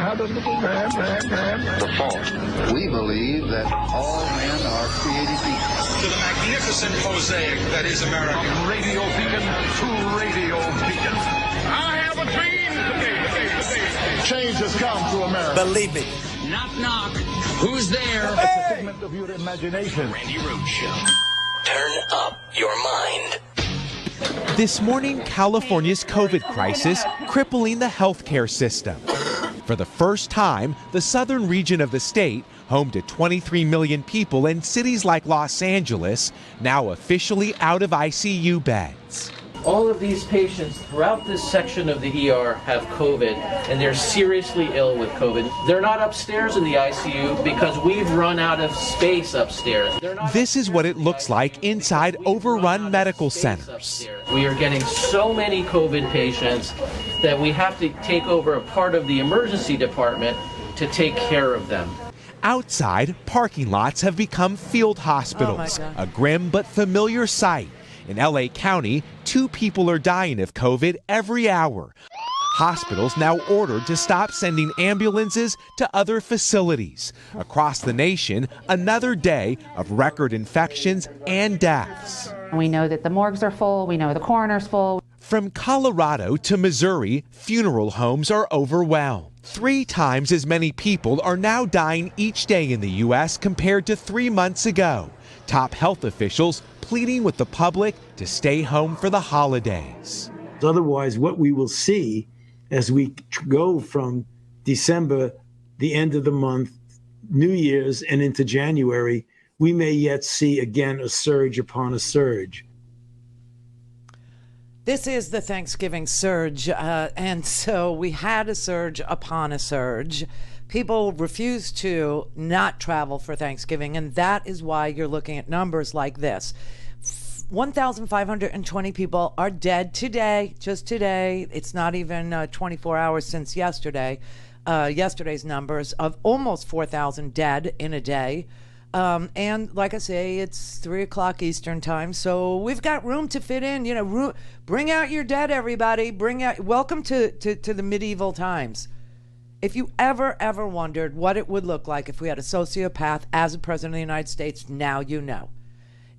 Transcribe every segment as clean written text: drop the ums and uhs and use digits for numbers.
The fault. We believe that all men are created equal. To the magnificent mosaic that is America. From radio beacon to radio beacon. I have a dream today. Change has come to America. Believe me. Knock, knock. Who's there? It's a figment of your imagination. Randi Rhodes Show. Turn up your mind. This morning, California's COVID crisis crippling the healthcare system. For the first time, the southern region of the state, home to 23 million people in cities like Los Angeles, now officially out of ICU beds. All of these patients throughout this section of the ER have COVID, and they're seriously ill with COVID. They're not upstairs in the ICU because we've run out of space upstairs. This is what it looks like inside overrun medical centers. We are getting so many COVID patients that we have to take over a part of the emergency department to take care of them. Outside, parking lots have become field hospitals, a grim but familiar sight. In LA County, 2 people are dying of COVID every hour. Hospitals now ordered to stop sending ambulances to other facilities. Across the nation, another day of record infections and deaths. We know that the morgues are full. We know the coroner's full. From Colorado to Missouri, funeral homes are overwhelmed. 3 times as many people are now dying each day in the U.S. compared to 3 months ago. Top health officials pleading with the public to stay home for the holidays. Otherwise, what we will see as we go from December, the end of the month, New Year's, and into January, we may yet see again a surge upon a surge. This is the Thanksgiving surge, and so we had a surge upon a surge. People refuse to not travel for Thanksgiving, and that is why you're looking at numbers like this. 1,520 people are dead today, just today. It's not even 24 hours since yesterday. Yesterday's numbers of almost 4,000 dead in a day. And like I say, it's 3 o'clock Eastern time, so we've got room to fit in. You know, bring out your dead, everybody. Welcome to the medieval times. If you ever wondered what it would look like if we had a sociopath as a president of the United States, now you know.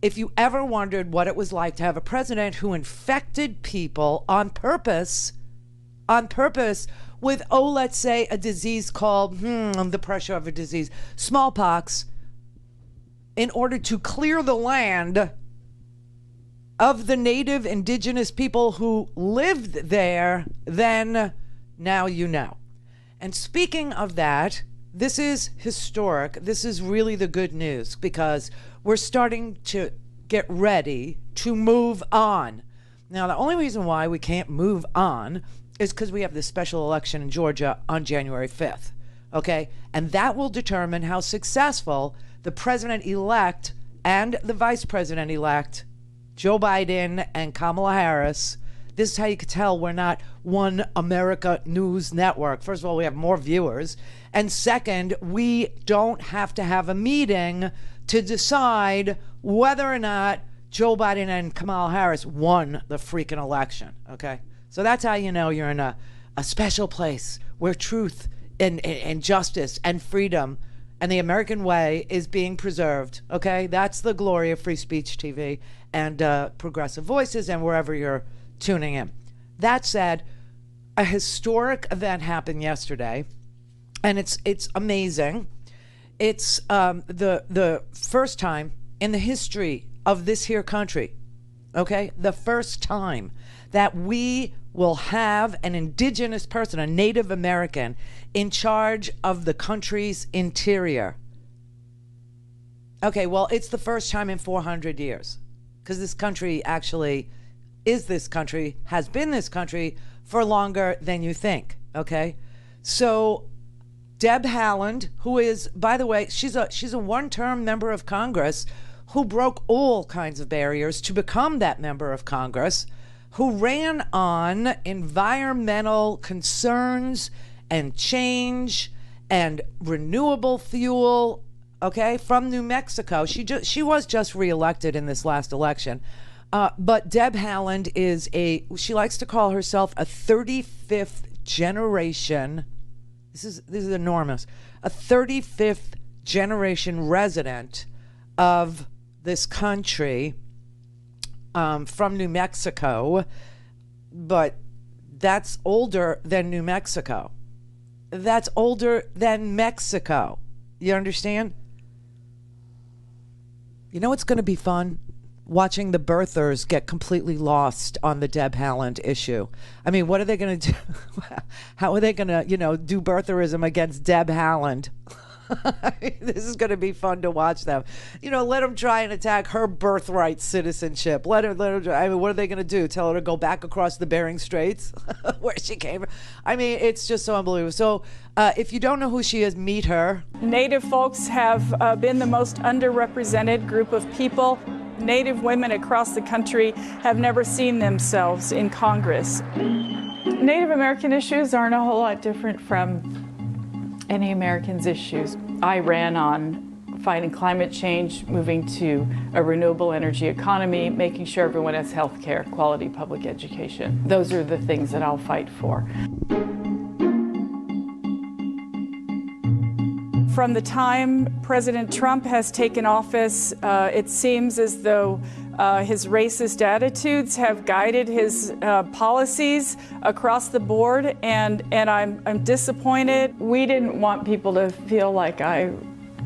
If you ever wondered what it was like to have a president who infected people on purpose with, let's say, a disease called, the pressure of a disease, smallpox, in order to clear the land of the native indigenous people who lived there, then now you know. And speaking of that, this is historic. This is really the good news because we're starting to get ready to move on. Now, the only reason why we can't move on is because we have this special election in Georgia on January 5th, okay? And that will determine how successful the president-elect and the vice president-elect, Joe Biden and Kamala Harris. This is how you could tell we're not One America News Network. First of all, we have more viewers. And second, we don't have to have a meeting to decide whether or not Joe Biden and Kamala Harris won the freaking election, okay? So that's how you know you're in a special place where truth and justice and freedom and the American way is being preserved, okay? That's the glory of Free Speech TV and Progressive Voices and wherever you're tuning in. That said, a historic event happened yesterday, and it's amazing. It's the first time in the history of this here country, okay? The first time that we will have an indigenous person, a Native American, in charge of the country's interior. Okay, well, it's the first time in 400 years, because this country actually is this country, has been this country for longer than you think, okay? So Deb Haaland, who is, by the way, she's a one-term member of Congress who broke all kinds of barriers to become that member of Congress, who ran on environmental concerns and change and renewable fuel, okay, from New Mexico. She was just reelected in this last election. But Deb Haaland is she likes to call herself a 35th generation This is enormous. A 35th generation resident of this country from New Mexico, but that's older than New Mexico. That's older than Mexico. You understand? You know what's going to be fun? Watching the birthers get completely lost on the Deb Haaland issue. I mean, what are they going to do? How are they going to, do birtherism against Deb Haaland? I mean, this is going to be fun to watch them. Let them try and attack her birthright citizenship. Let her. I mean, what are they going to do? Tell her to go back across the Bering Straits, where she came from? I mean, it's just so unbelievable. So, if you don't know who she is, meet her. Native folks have been the most underrepresented group of people. Native women across the country have never seen themselves in Congress. Native American issues aren't a whole lot different from any Americans' issues. I ran on fighting climate change, moving to a renewable energy economy, making sure everyone has health care, quality public education. Those are the things that I'll fight for. From the time President Trump has taken office, it seems as though his racist attitudes have guided his policies across the board, and I'm disappointed. We didn't want people to feel like I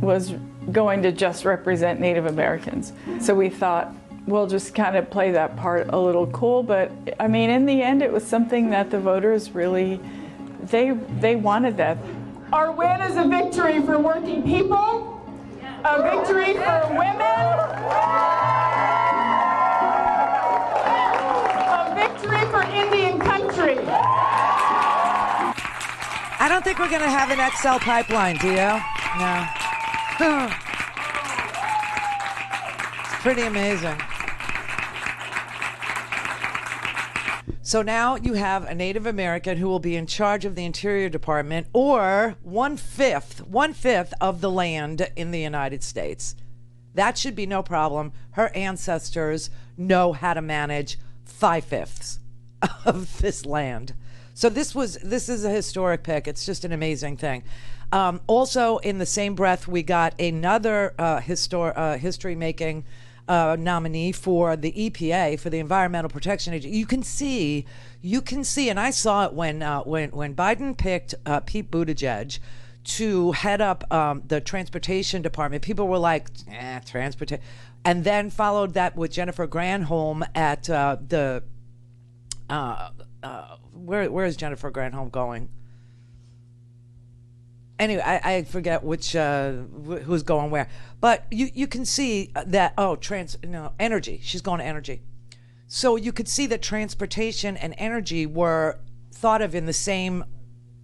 was going to just represent Native Americans. So we thought, we'll just kind of play that part a little cool. But I mean, in the end, it was something that the voters really, they wanted that. Our win is a victory for working people, a victory for women, a victory for Indian country. I don't think we're going to have an XL pipeline, do you? No. It's pretty amazing. So now you have a Native American who will be in charge of the Interior Department, or one-fifth of the land in the United States. That should be no problem. Her ancestors know how to manage 5/5 of this land. So this is a historic pick. It's just an amazing thing. Also, in the same breath, we got another history-making nominee for the EPA, for the Environmental Protection Agency. You can see, and I saw it when Biden picked Pete Buttigieg to head up the Transportation Department. People were like, transportation, and then followed that with Jennifer Granholm at where is Jennifer Granholm going? Anyway, I forget which who's going where, but you can see that energy. She's going to energy, so you could see that transportation and energy were thought of in the same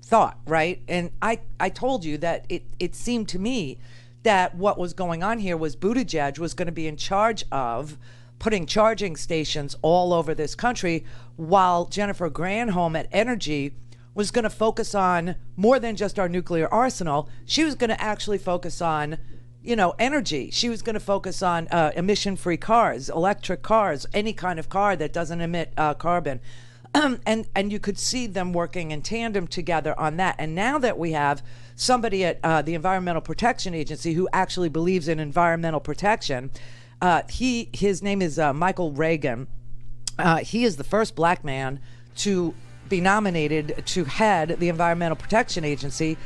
thought, right? And I told you that it seemed to me that what was going on here was Buttigieg was going to be in charge of putting charging stations all over this country, while Jennifer Granholm at energy was going to focus on more than just our nuclear arsenal. She was going to actually focus on, energy. She was going to focus on emission-free cars, electric cars, any kind of car that doesn't emit carbon. And you could see them working in tandem together on that. And now that we have somebody at the Environmental Protection Agency who actually believes in environmental protection, his name is Michael Reagan. He is the first black man to be nominated to head the Environmental Protection Agency.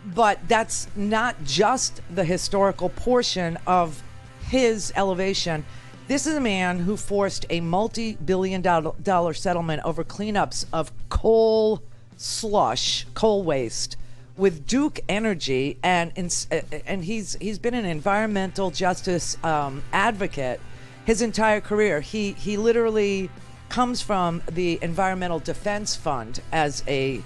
But that's not just the historical portion of his elevation. This is a man who forced a multi-billion-dollar settlement over cleanups of coal slush, coal waste, with Duke Energy, and he's been an environmental justice advocate his entire career. He literally comes from the Environmental Defense Fund as the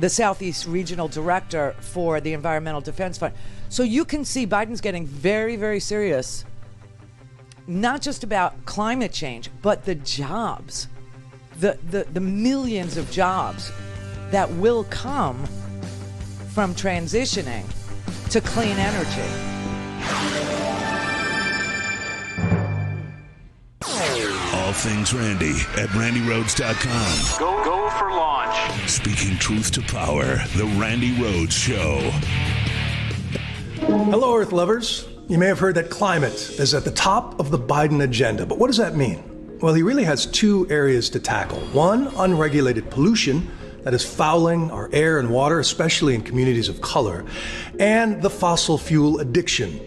Southeast Regional Director for the Environmental Defense Fund. So you can see Biden's getting very, very serious, not just about climate change, but the jobs, the millions of jobs that will come from transitioning to clean energy. all things Randi at RandiRhodes.com. Go for launch. Speaking truth to power, the Randi Rhodes Show. Hello, Earth lovers. You may have heard that climate is at the top of the Biden agenda, but what does that mean? Well, he really has two areas to tackle. One, unregulated pollution that is fouling our air and water, especially in communities of color, and the fossil fuel addiction,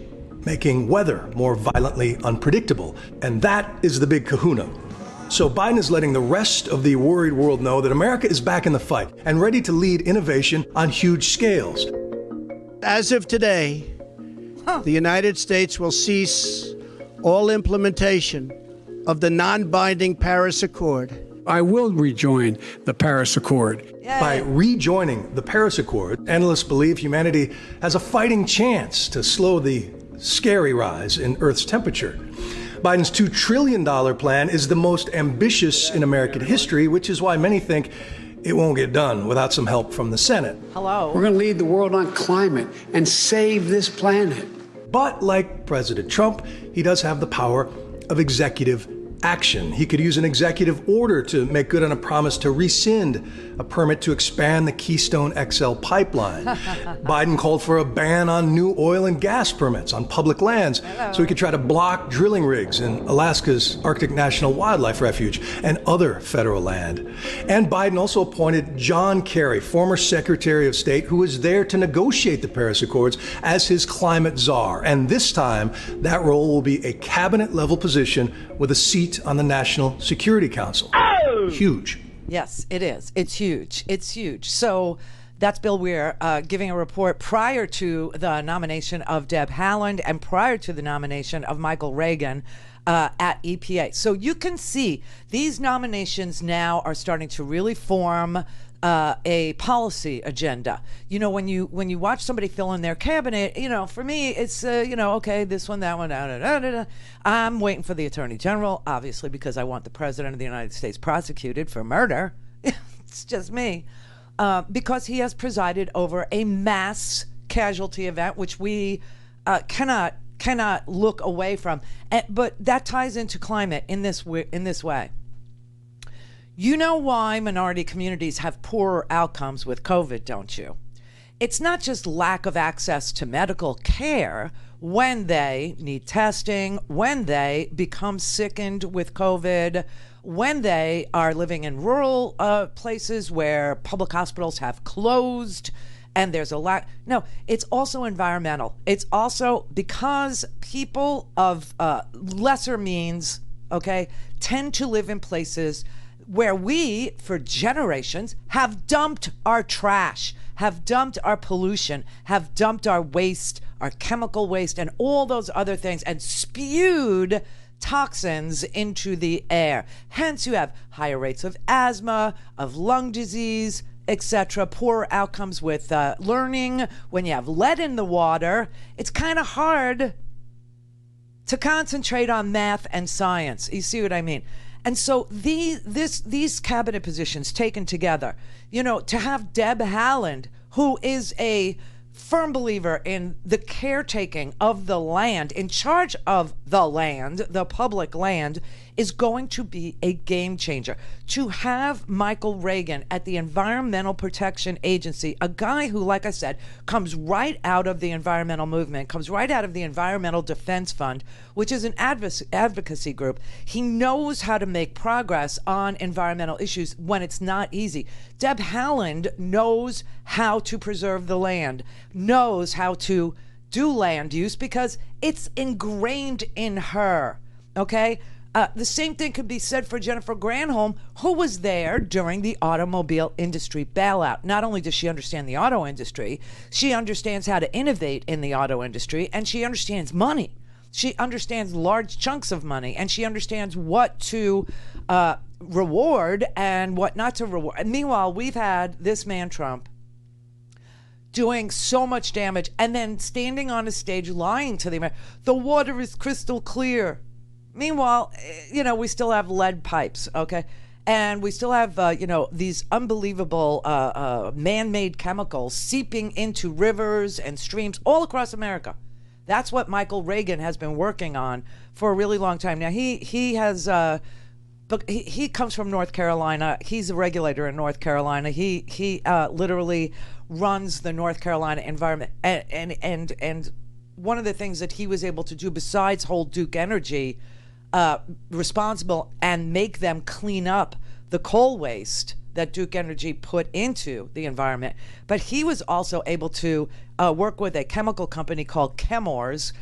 making weather more violently unpredictable. And that is the big kahuna. So Biden is letting the rest of the worried world know that America is back in the fight and ready to lead innovation on huge scales. As of today, the United States will cease all implementation of the non-binding Paris Accord. I will rejoin the Paris Accord. Yay. By rejoining the Paris Accord, analysts believe humanity has a fighting chance to slow the scary rise in Earth's temperature. Biden's $2 trillion plan is the most ambitious in American history, which is why many think it won't get done without some help from the Senate. Hello. We're going to lead the world on climate and save this planet. But like President Trump, he does have the power of executive action. He could use an executive order to make good on a promise to rescind a permit to expand the Keystone XL pipeline. Biden called for a ban on new oil and gas permits on public lands so he could try to block drilling rigs in Alaska's Arctic National Wildlife Refuge and other federal land. And Biden also appointed John Kerry, former Secretary of State, who was there to negotiate the Paris Accords, as his climate czar. And this time, that role will be a cabinet-level position with a seat on the National Security Council. Oh! Huge. Yes, it is. It's huge. It's huge. So that's Bill Weir giving a report prior to the nomination of Deb Haaland and prior to the nomination of Michael Reagan at EPA. So you can see these nominations now are starting to really form a policy agenda. You know, when you watch somebody fill in their cabinet, you know, for me, it's, okay, this one, that one, I'm waiting for the Attorney General, obviously, because I want the President of the United States prosecuted for murder. It's just me. Because he has presided over a mass casualty event, which we cannot look away from. But that ties into climate in this way. You know why minority communities have poorer outcomes with COVID, don't you? It's not just lack of access to medical care when they need testing, when they become sickened with COVID, when they are living in rural places where public hospitals have closed and there's a lack. No, it's also environmental. It's also because people of lesser means, tend to live in places where we, for generations, have dumped our trash, have dumped our pollution, have dumped our waste, our chemical waste, and all those other things, and spewed toxins into the air. Hence, you have higher rates of asthma, of lung disease, etc., poor outcomes with learning. When you have lead in the water, it's kind of hard to concentrate on math and science. You see what I mean? And so these cabinet positions taken together, to have Deb Haaland, who is a firm believer in the caretaking of the land, in charge of the land, the public land, is going to be a game changer. To have Michael Reagan at the Environmental Protection Agency, a guy who, like I said, comes right out of the environmental movement, comes right out of the Environmental Defense Fund, which is an advocacy group. He knows how to make progress on environmental issues when it's not easy. Deb Haaland knows how to preserve the land, knows how to do land use because it's ingrained in her, okay? The same thing could be said for Jennifer Granholm, who was there during the automobile industry bailout. Not only does she understand the auto industry, she understands how to innovate in the auto industry, and she understands money. She understands large chunks of money, and she understands what to reward and what not to reward. And meanwhile, we've had this man, Trump, doing so much damage and then standing on a stage lying to the Americans. The water is crystal clear. Meanwhile, we still have lead pipes, okay? And we still have, these unbelievable man-made chemicals seeping into rivers and streams all across America. That's what Michael Reagan has been working on for a really long time. Now, he has but he comes from North Carolina. He's a regulator in North Carolina. He literally runs the North Carolina environment. And one of the things that he was able to do, besides hold Duke Energy responsible and make them clean up the coal waste that Duke Energy put into the environment, but he was also able to work with a chemical company called Chemours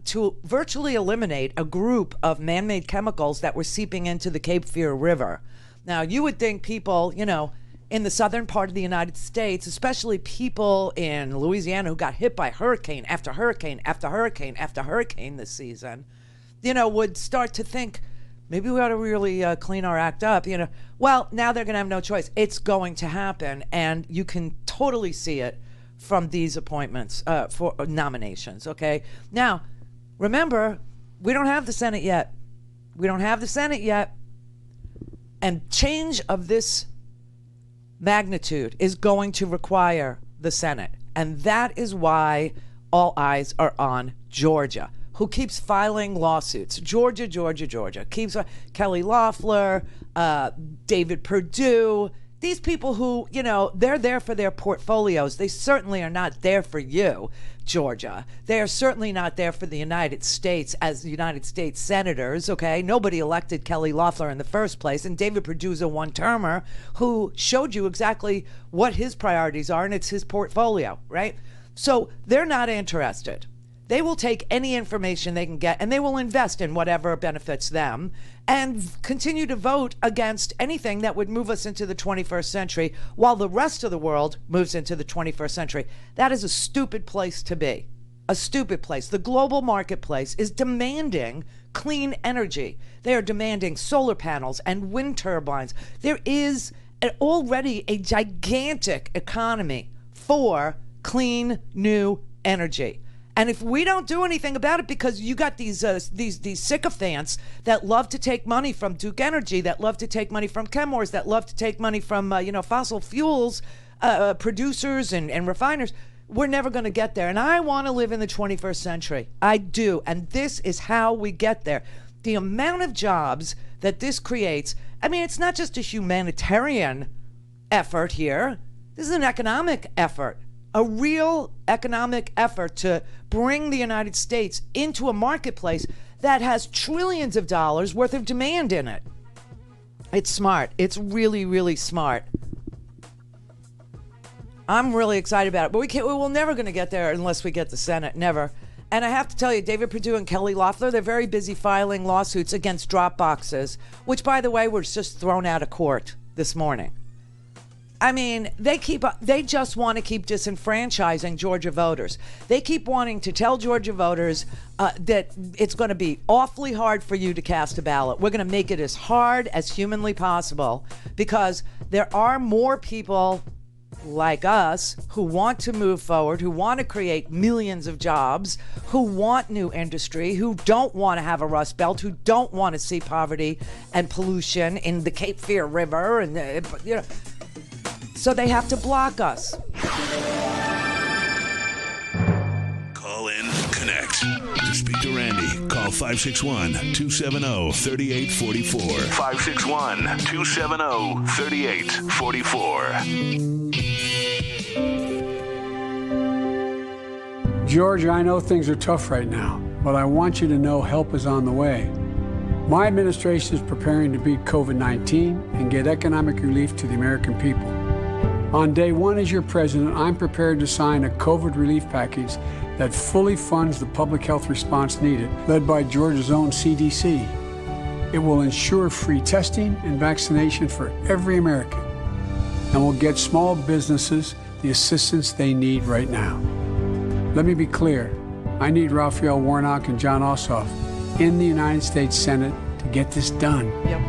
to virtually eliminate a group of man-made chemicals that were seeping into the Cape Fear River. Now, you would think people, in the southern part of the United States, especially people in Louisiana who got hit by hurricane after hurricane after hurricane after hurricane this season, would start to think, maybe we ought to really clean our act up. Well, now they're going to have no choice. It's going to happen, and you can totally see it from these appointments for nominations, okay? Now, remember, we don't have the Senate yet. We don't have the Senate yet. And change of this magnitude is going to require the Senate. And that is why all eyes are on Georgia, who keeps filing lawsuits. Georgia keeps Kelly Loeffler, David Perdue, these people who, they're there for their portfolios. They certainly are not there for you, Georgia. They are certainly not there for the United States as United States senators, okay? Nobody elected Kelly Loeffler in the first place, and David Perdue's a one-termer who showed you exactly what his priorities are, and it's his portfolio, right? So they're not interested. They will take any information they can get, and they will invest in whatever benefits them and continue to vote against anything that would move us into the 21st century while the rest of the world moves into the 21st century. That is a stupid place to be. A stupid place. The global marketplace is demanding clean energy. They are demanding solar panels and wind turbines. There is already a gigantic economy for clean, new energy. And if we don't do anything about it, because you got these sycophants that love to take money from Duke Energy, that love to take money from Chemours, that love to take money from fossil fuels producers and refiners, we're never going to get there. And I want to live in the 21st century. I do. And this is how we get there. The amount of jobs that this creates, it's not just a humanitarian effort here. This is an economic effort. A real economic effort to bring the United States into a marketplace that has trillions of dollars worth of demand in it. It's smart. It's really, really smart. I'm really excited about it, but we're never going to get there unless we get the Senate. Never. And I have to tell you, David Perdue and Kelly Loeffler, they're very busy filing lawsuits against drop boxes, which, by the way, were just thrown out of court this morning. They just want to keep disenfranchising Georgia voters. They keep wanting to tell Georgia voters that it's going to be awfully hard for you to cast a ballot. We're going to make it as hard as humanly possible because there are more people like us who want to move forward, who want to create millions of jobs, who want new industry, who don't want to have a Rust Belt, who don't want to see poverty and pollution in the Cape Fear River, and so they have to block us. Call in, connect. To speak to Randi, call 561-270-3844. 561-270-3844. Georgia, I know things are tough right now, but I want you to know help is on the way. My administration is preparing to beat COVID-19 and get economic relief to the American people. On day one as your president, I'm prepared to sign a COVID relief package that fully funds the public health response needed, led by Georgia's own CDC. It will ensure free testing and vaccination for every American, and will get small businesses the assistance they need right now. Let me be clear. I need Raphael Warnock and Jon Ossoff in the United States Senate to get this done. Yep.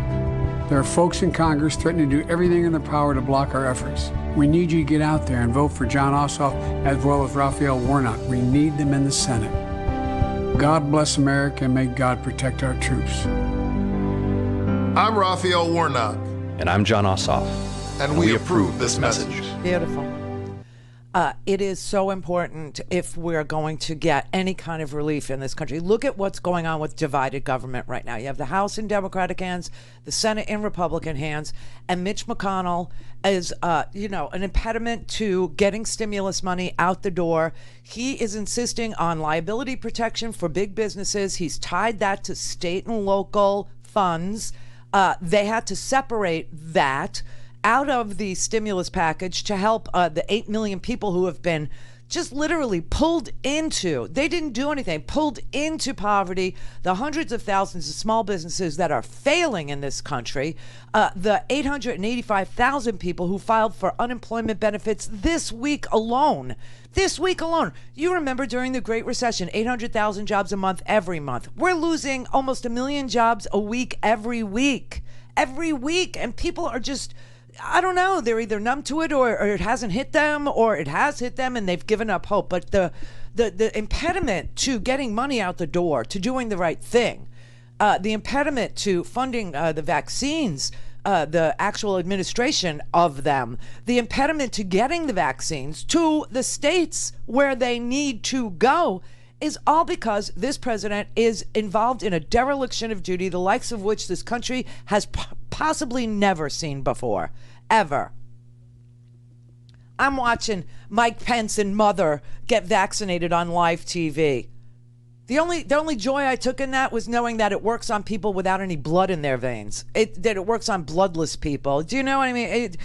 There are folks in Congress threatening to do everything in their power to block our efforts. We need you to get out there and vote for Jon Ossoff as well as Raphael Warnock. We need them in the Senate. God bless America and may God protect our troops. I'm Raphael Warnock. And I'm Jon Ossoff. And we approve this message. Beautiful. It is so important if we're going to get any kind of relief in this country. Look at what's going on with divided government right now. You have the House in Democratic hands, the Senate in Republican hands, and Mitch McConnell is, an impediment to getting stimulus money out the door. He is insisting on liability protection for big businesses. He's tied that to state and local funds. They had to separate that out of the stimulus package to help the 8 million people who have been just literally pulled into, they didn't do anything, pulled into poverty, the hundreds of thousands of small businesses that are failing in this country, the 885,000 people who filed for unemployment benefits this week alone. This week alone. You remember during the Great Recession, 800,000 jobs a month every month. We're losing almost 1 million jobs a week every week. Every week. And people are just, I don't know, they're either numb to it or it hasn't hit them, or it has hit them and they've given up hope. But the impediment to getting money out the door, to doing the right thing, the impediment to funding the vaccines, the actual administration of them, the impediment to getting the vaccines to the states where they need to go, is all because this president is involved in a dereliction of duty, the likes of which this country has possibly never seen before, ever. I'm watching Mike Pence and Mother get vaccinated on live TV. The only joy I took in that was knowing that it works on people without any blood in their veins. That it works on bloodless people. Do you know what I mean?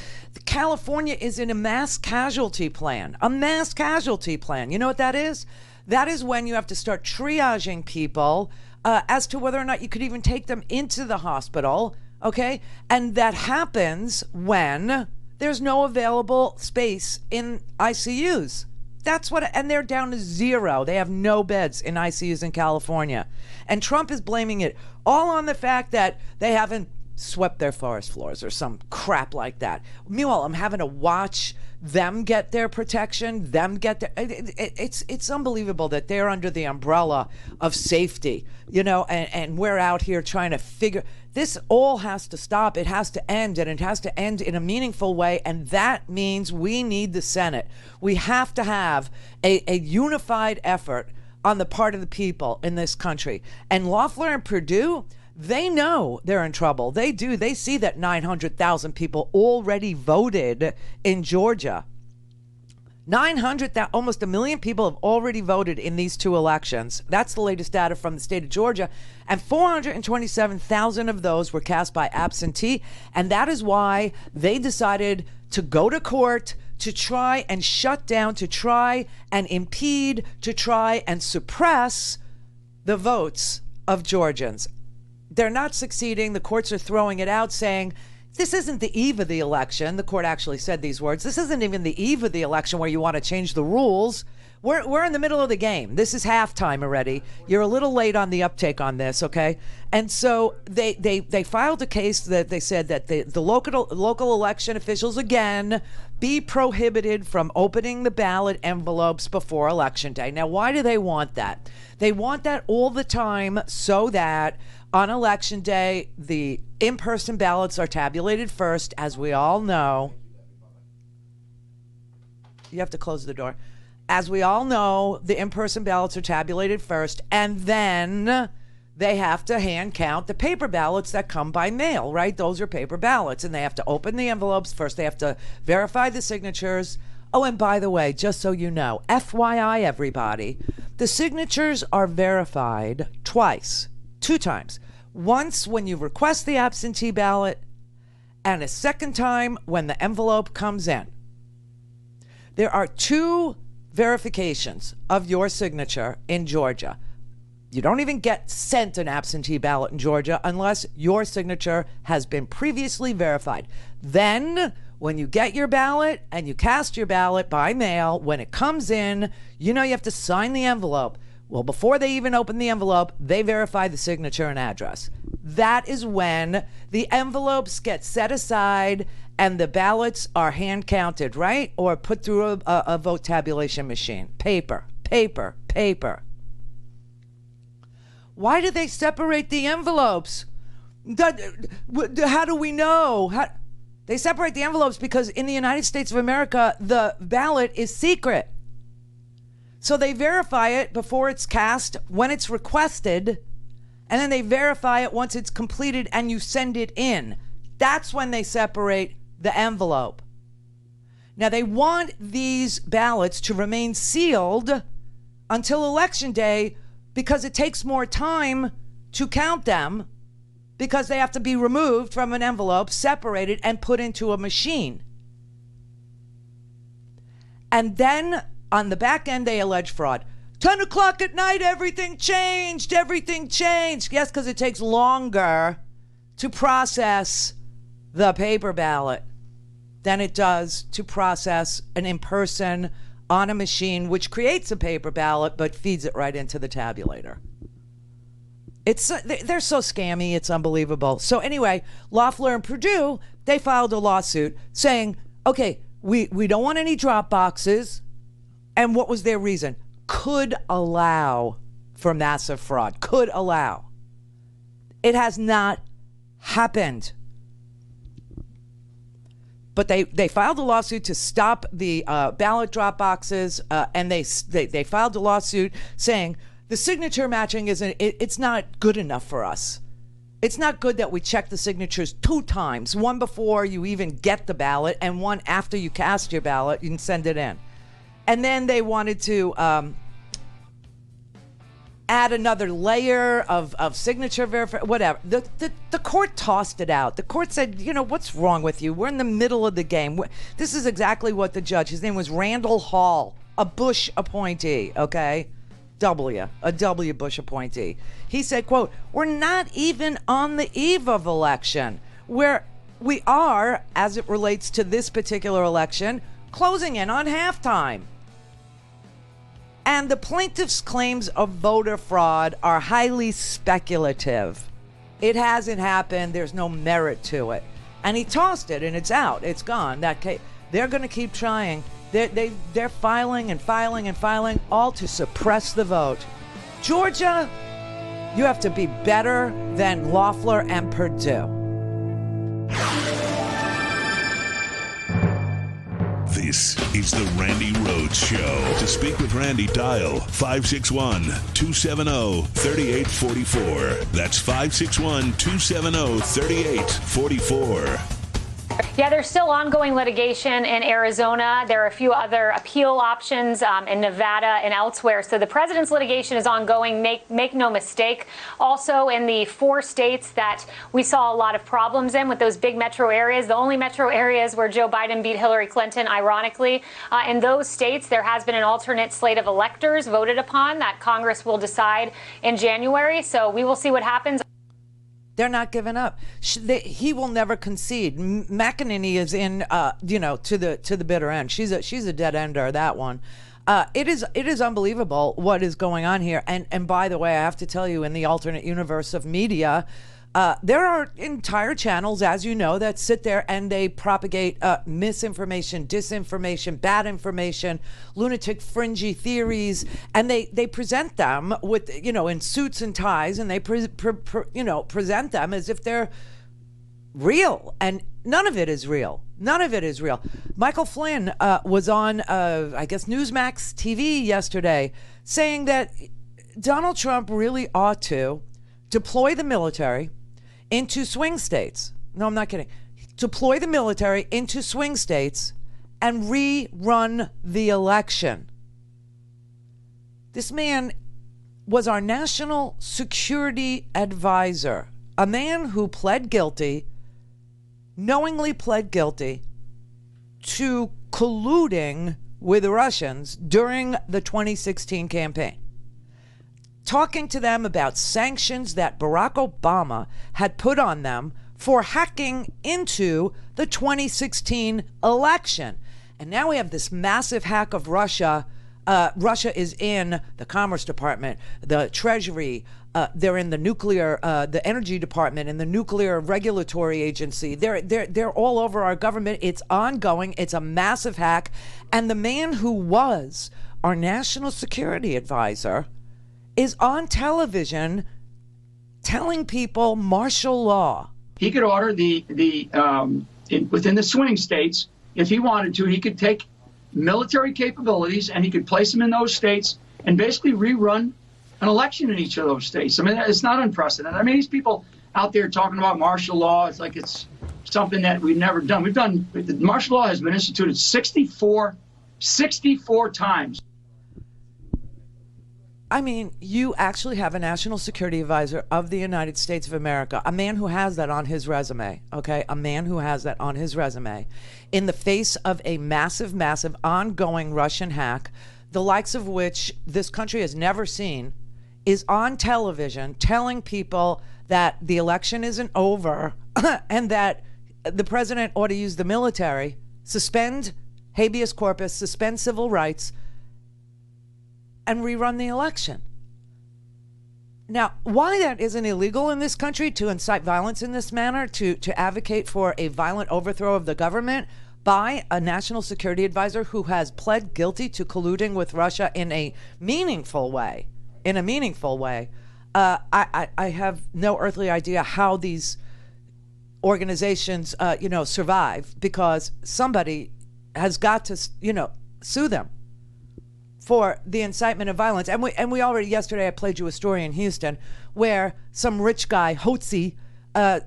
California is in a mass casualty plan. A mass casualty plan. You know what that is? That is when you have to start triaging people as to whether or not you could even take them into the hospital, okay? And that happens when there's no available space in ICUs. That's what, and they're down to 0. They have no beds in ICUs in California. And Trump is blaming it all on the fact that they haven't swept their forest floors or some crap like that. Meanwhile, I'm having to watch them get their protection, them get their, it's unbelievable that they're under the umbrella of safety, and we're out here trying to figure, this all has to stop. It has to end, and it has to end in a meaningful way, and that means we need the Senate. We have to have a unified effort on the part of the people in this country. And Loeffler and Perdue, they know they're in trouble. They do. They see that 900,000 people already voted in Georgia. 900,000, almost 1 million people have already voted in these 2 elections. That's the latest data from the state of Georgia. And 427,000 of those were cast by absentee. And that is why they decided to go to court to try and shut down, to try and impede, to try and suppress the votes of Georgians. They're not succeeding. The courts are throwing it out, saying, this isn't the eve of the election. The court actually said these words. This isn't even the eve of the election where you want to change the rules. We're in the middle of the game. This is halftime already. You're a little late on the uptake on this, okay? And so they filed a case that they said that the local election officials, again, be prohibited from opening the ballot envelopes before Election Day. Now, why do they want that? They want that all the time so that on Election Day, the in-person ballots are tabulated first, as we all know. You have to close the door. As we all know, the in-person ballots are tabulated first, and then they have to hand count the paper ballots that come by mail, right? Those are paper ballots, and they have to open the envelopes first. They have to verify the signatures. Oh, and by the way, just so you know, FYI, everybody, the signatures are verified twice, 2 times. Once when you request the absentee ballot, and a second time when the envelope comes in. There are 2 verifications of your signature in Georgia. You don't even get sent an absentee ballot in Georgia unless your signature has been previously verified. Then, when you get your ballot and you cast your ballot by mail, when it comes in, you have to sign the envelope. Well, before they even open the envelope, they verify the signature and address. That is when the envelopes get set aside and the ballots are hand counted, right? Or put through a vote tabulation machine. Paper, paper, paper. Why do they separate the envelopes? How do we know? They separate the envelopes because in the United States of America, the ballot is secret. So they verify it before it's cast, when it's requested, and then they verify it once it's completed and you send it in. That's when they separate the envelope. Now, they want these ballots to remain sealed until Election Day because it takes more time to count them, because they have to be removed from an envelope, separated, and put into a machine. And then on the back end, they allege fraud. 10 o'clock at night, everything changed. Yes, because it takes longer to process the paper ballot than it does to process an in-person on a machine, which creates a paper ballot but feeds it right into the tabulator. They're so scammy, it's unbelievable. So anyway, Loeffler and Perdue, they filed a lawsuit saying, okay, we don't want any drop boxes. And what was their reason? Could allow for massive fraud. Could allow. It has not happened. But they filed a lawsuit to stop the ballot drop boxes, and they filed a lawsuit saying the signature matching it's not good enough for us. It's not good that we check the signatures 2 times, one before you even get the ballot and one after you cast your ballot, you can send it in. And then they wanted to add another layer of signature verification, whatever. The court tossed it out. The court said, what's wrong with you? We're in the middle of the game. This is exactly what the judge, his name was Randall Hall, a Bush appointee, okay? A W Bush appointee. He said, quote, we're not even on the eve of election. We are, as it relates to this particular election, closing in on halftime. And the plaintiff's claims of voter fraud are highly speculative. It hasn't happened. There's no merit to it. And he tossed it, and it's out. It's gone. They're going to keep trying. They're filing and filing and filing, all to suppress the vote. Georgia, you have to be better than Loeffler and Perdue. This is the Randi Rhodes Show. To speak with Randi, dial 561-270-3844. That's 561-270-3844. Yeah, there's still ongoing litigation in Arizona. There are a few other appeal options in Nevada and elsewhere. So the president's litigation is ongoing. Make no mistake. Also, in the 4 states that we saw a lot of problems in with those big metro areas, the only metro areas where Joe Biden beat Hillary Clinton, ironically, in those states, there has been an alternate slate of electors voted upon that Congress will decide in January. So we will see what happens. They're not giving up. He will never concede. McEnany is in, to the bitter end. She's a dead ender, that one. It is unbelievable what is going on here. And by the way, I have to tell you, in the alternate universe of media, there are entire channels, as you know, that sit there and they propagate misinformation, disinformation, bad information, lunatic, fringy theories, and they present them with, in suits and ties, and they present them as if they're real, and none of it is real. None of it is real. Michael Flynn was on, I guess, Newsmax TV yesterday, saying that Donald Trump really ought to deploy the military into swing states. No, I'm not kidding. Deploy the military into swing states and rerun the election. This man was our national security advisor, a man who knowingly pled guilty to colluding with the Russians during the 2016 campaign, talking to them about sanctions that Barack Obama had put on them for hacking into the 2016 election. And now we have this massive hack of Russia. Russia is in the Commerce Department, the Treasury, they're in the nuclear, the Energy Department, and the Nuclear Regulatory Agency. They're all over our government. It's ongoing. It's a massive hack. And the man who was our national security advisor is on television telling people martial law. He could order the within the swing states, if he wanted to, he could take military capabilities and he could place them in those states and basically rerun an election in each of those states. I mean, it's not unprecedented. I mean, these people out there talking about martial law, it's like it's something that we've never done. The martial law has been instituted 64 times. I mean, you actually have a national security advisor of the United States of America, a man who has that on his resume, okay? A man who has that on his resume in the face of a massive, massive ongoing Russian hack, the likes of which this country has never seen, is on television telling people that the election isn't over and that the president ought to use the military, suspend habeas corpus, suspend civil rights, and rerun the election. Now, why that isn't illegal in this country to incite violence in this manner, to advocate for a violent overthrow of the government by a national security advisor who has pled guilty to colluding with Russia in a meaningful way, I have no earthly idea how these organizations, survive, because somebody has got to, sue them for the incitement of violence. And we already, yesterday I played you a story in Houston where some rich guy, Hotze,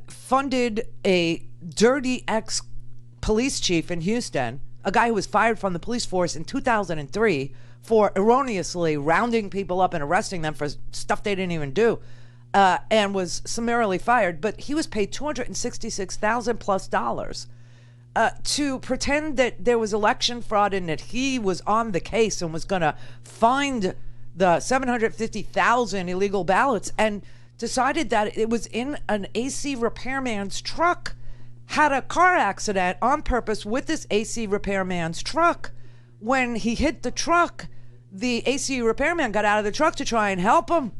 funded a dirty ex-police chief in Houston, a guy who was fired from the police force in 2003 for erroneously rounding people up and arresting them for stuff they didn't even do, and was summarily fired. But he was paid $266,000+ to pretend that there was election fraud and that he was on the case and was going to find the 750,000 illegal ballots, and decided that it was in an AC repairman's truck, had a car accident on purpose with this AC repairman's truck. When he hit the truck, the AC repairman got out of the truck to try and help him.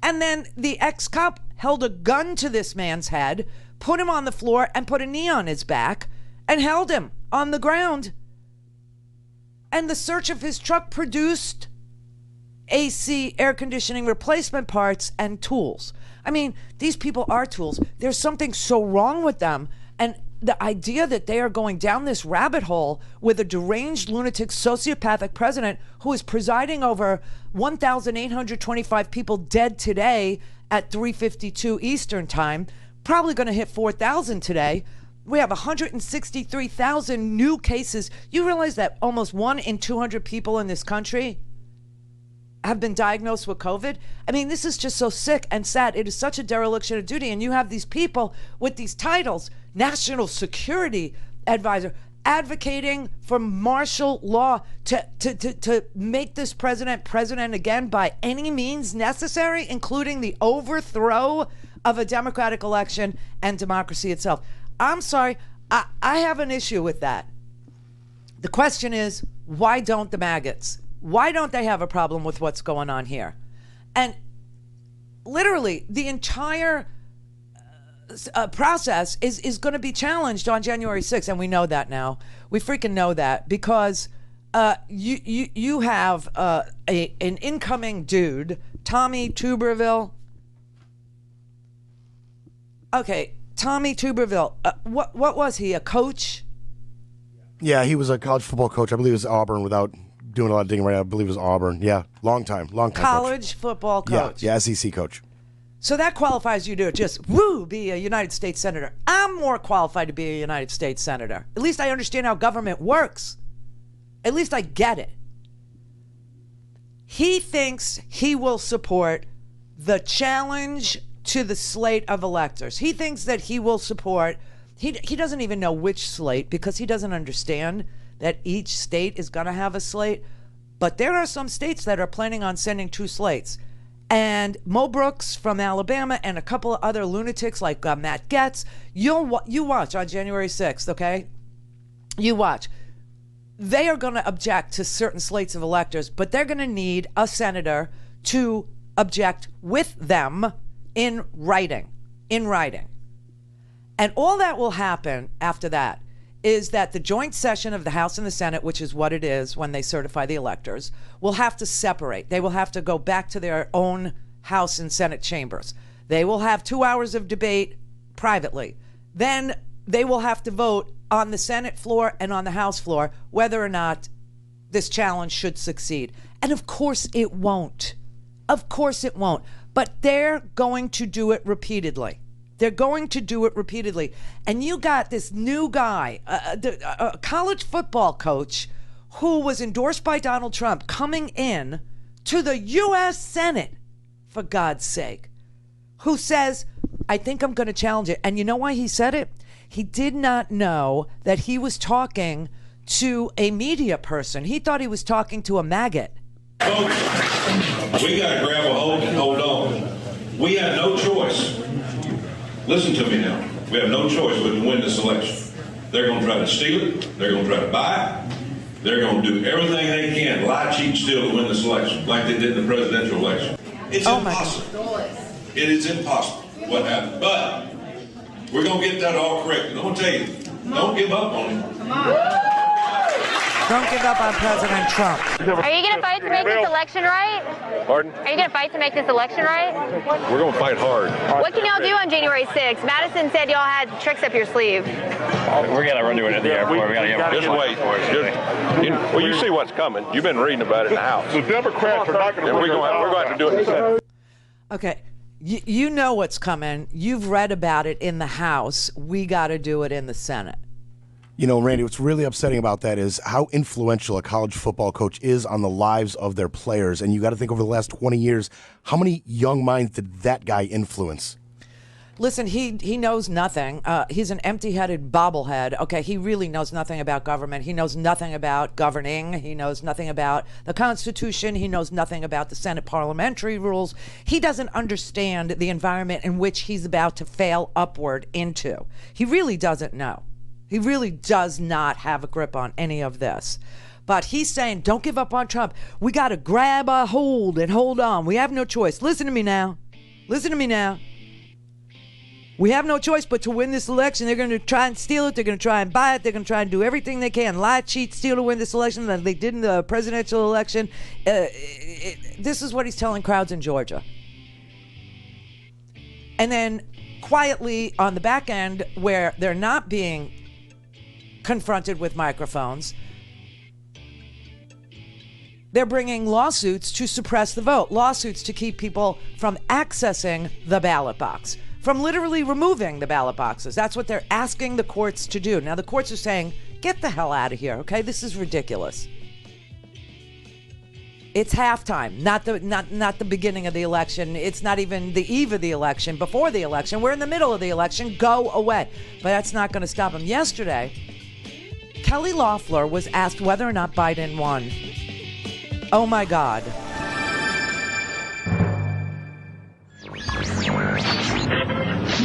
And then the ex-cop held a gun to this man's head, put him on the floor, and put a knee on his back, and held him on the ground. And the search of his truck produced AC air conditioning replacement parts and tools. I mean, these people are tools. There's something so wrong with them. And the idea that they are going down this rabbit hole with a deranged, lunatic, sociopathic president who is presiding over 1,825 people dead today at 3:52 Eastern time, probably going to hit 4,000 today. We have 163,000 new cases. You realize that almost 1 in 200 people in this country have been diagnosed with COVID? I mean, this is just so sick and sad. It is such a dereliction of duty. And you have these people with these titles, National Security Advisor, advocating for martial law to make this president president by any means necessary, including the overthrow of a democratic election and democracy itself. I'm sorry, I have an issue with that. The question is, why don't the maggots? Why don't they have a problem with what's going on here? And literally, the entire process is going to be challenged on January 6th, and we know that now. We freaking know that, because you have an incoming dude, Tommy Tuberville. Okay, Tommy Tuberville. What was he? A coach? Yeah, he was a college football coach. I believe it was Auburn, without doing a lot of digging right now. I believe it was Auburn. Yeah, long time college football coach. Yeah, SEC coach. So that qualifies you to just, be a United States Senator. I'm more qualified to be a United States Senator. At least I understand how government works. At least I get it. He thinks he will support the challenge to the slate of electors. He thinks that he will support, he doesn't even know which slate, because he doesn't understand that each state is going to have a slate. But there are some states that are planning on sending 2 slates. And Mo Brooks from Alabama and a couple of other lunatics like Matt Gaetz, you watch on January 6th, okay? You watch. They are going to object to certain slates of electors, but they're going to need a senator to object with them in writing. And all that will happen after that is that the joint session of the House and the Senate, which is what it is when they certify the electors, will have to separate. They will have to go back to their own House and Senate chambers. They will have 2 hours of debate privately. Then they will have to vote on the Senate floor and on the House floor whether or not this challenge should succeed. And of course it won't. Of course it won't. But they're going to do it repeatedly. They're going to do it repeatedly. And you got this new guy, a college football coach who was endorsed by Donald Trump, coming in to the U.S. Senate, for God's sake, who says, I think I'm going to challenge it. And you know why he said it? He did not know that he was talking to a media person. He thought he was talking to a maggot. Folks, we got to grab a hold and hold on. We have no choice. Listen to me now. We have no choice but to win this election. They're going to try to steal it. They're going to try to buy it. They're going to do everything they can, lie, cheat, steal to win this election, like they did in the presidential election. It's impossible. It is impossible what happened. But we're going to get that all corrected. I'm going to tell you, don't give up on it. Come on. Don't give up on President Trump. Are you going to fight to make this election right? Pardon? Are you going to fight to make this election right? We're going to fight hard. What can y'all do on January 6th? Madison said y'all had tricks up your sleeve. We're going to run to it at the airport. We got to get just wait. Well, you see what's coming. You've been reading about it in the House. The Democrats are not going to. We're going to have to do it in the Senate. Okay. You know what's coming. You've read about it in the House. We got to do it in the Senate. You know, Randy, what's really upsetting about that is how influential a college football coach is on the lives of their players. And you got to think over the last 20 years, how many young minds did that guy influence? Listen, he knows nothing. He's an empty-headed bobblehead. Okay, he really knows nothing about government. He knows nothing about governing. He knows nothing about the Constitution. He knows nothing about the Senate parliamentary rules. He doesn't understand the environment in which he's about to fail upward into. He really doesn't know. He really does not have a grip on any of this. But he's saying, don't give up on Trump. We got to grab a hold and hold on. We have no choice. Listen to me now. Listen to me now. We have no choice but to win this election. They're going to try and steal it. They're going to try and buy it. They're going to try and do everything they can. Lie, cheat, steal to win this election like they did in the presidential election. This is what he's telling crowds in Georgia. And then quietly on the back end, where they're not being confronted with microphones, they're bringing lawsuits to suppress the vote, lawsuits to keep people from accessing the ballot box, from literally removing the ballot boxes. That's what they're asking the courts to do. Now the courts are saying, get the hell out of here, okay? This is ridiculous. It's halftime, not the beginning of the election. It's not even the eve of the election, before the election. We're in the middle of the election. Go away. But that's not going to stop them. Yesterday, Kelly Loeffler was asked whether or not Biden won. Oh, my God.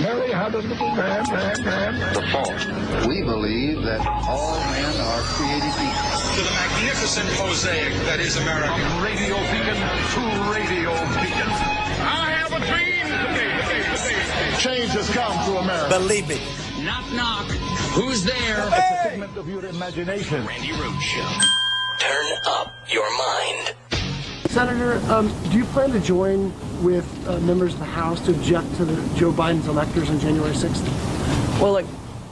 Mary, how does the fall? We believe that all men are created equal. To the magnificent mosaic that is America. From radio beacon to radio beacon. I have a dream today. Change has come to America. Believe it. Knock, knock. Who's there? It's a figment of your imagination. Randi Rhodes Show. Turn up your mind. Senator, do you plan to join with members of the House to object to Joe Biden's electors on January 6th? Well, look,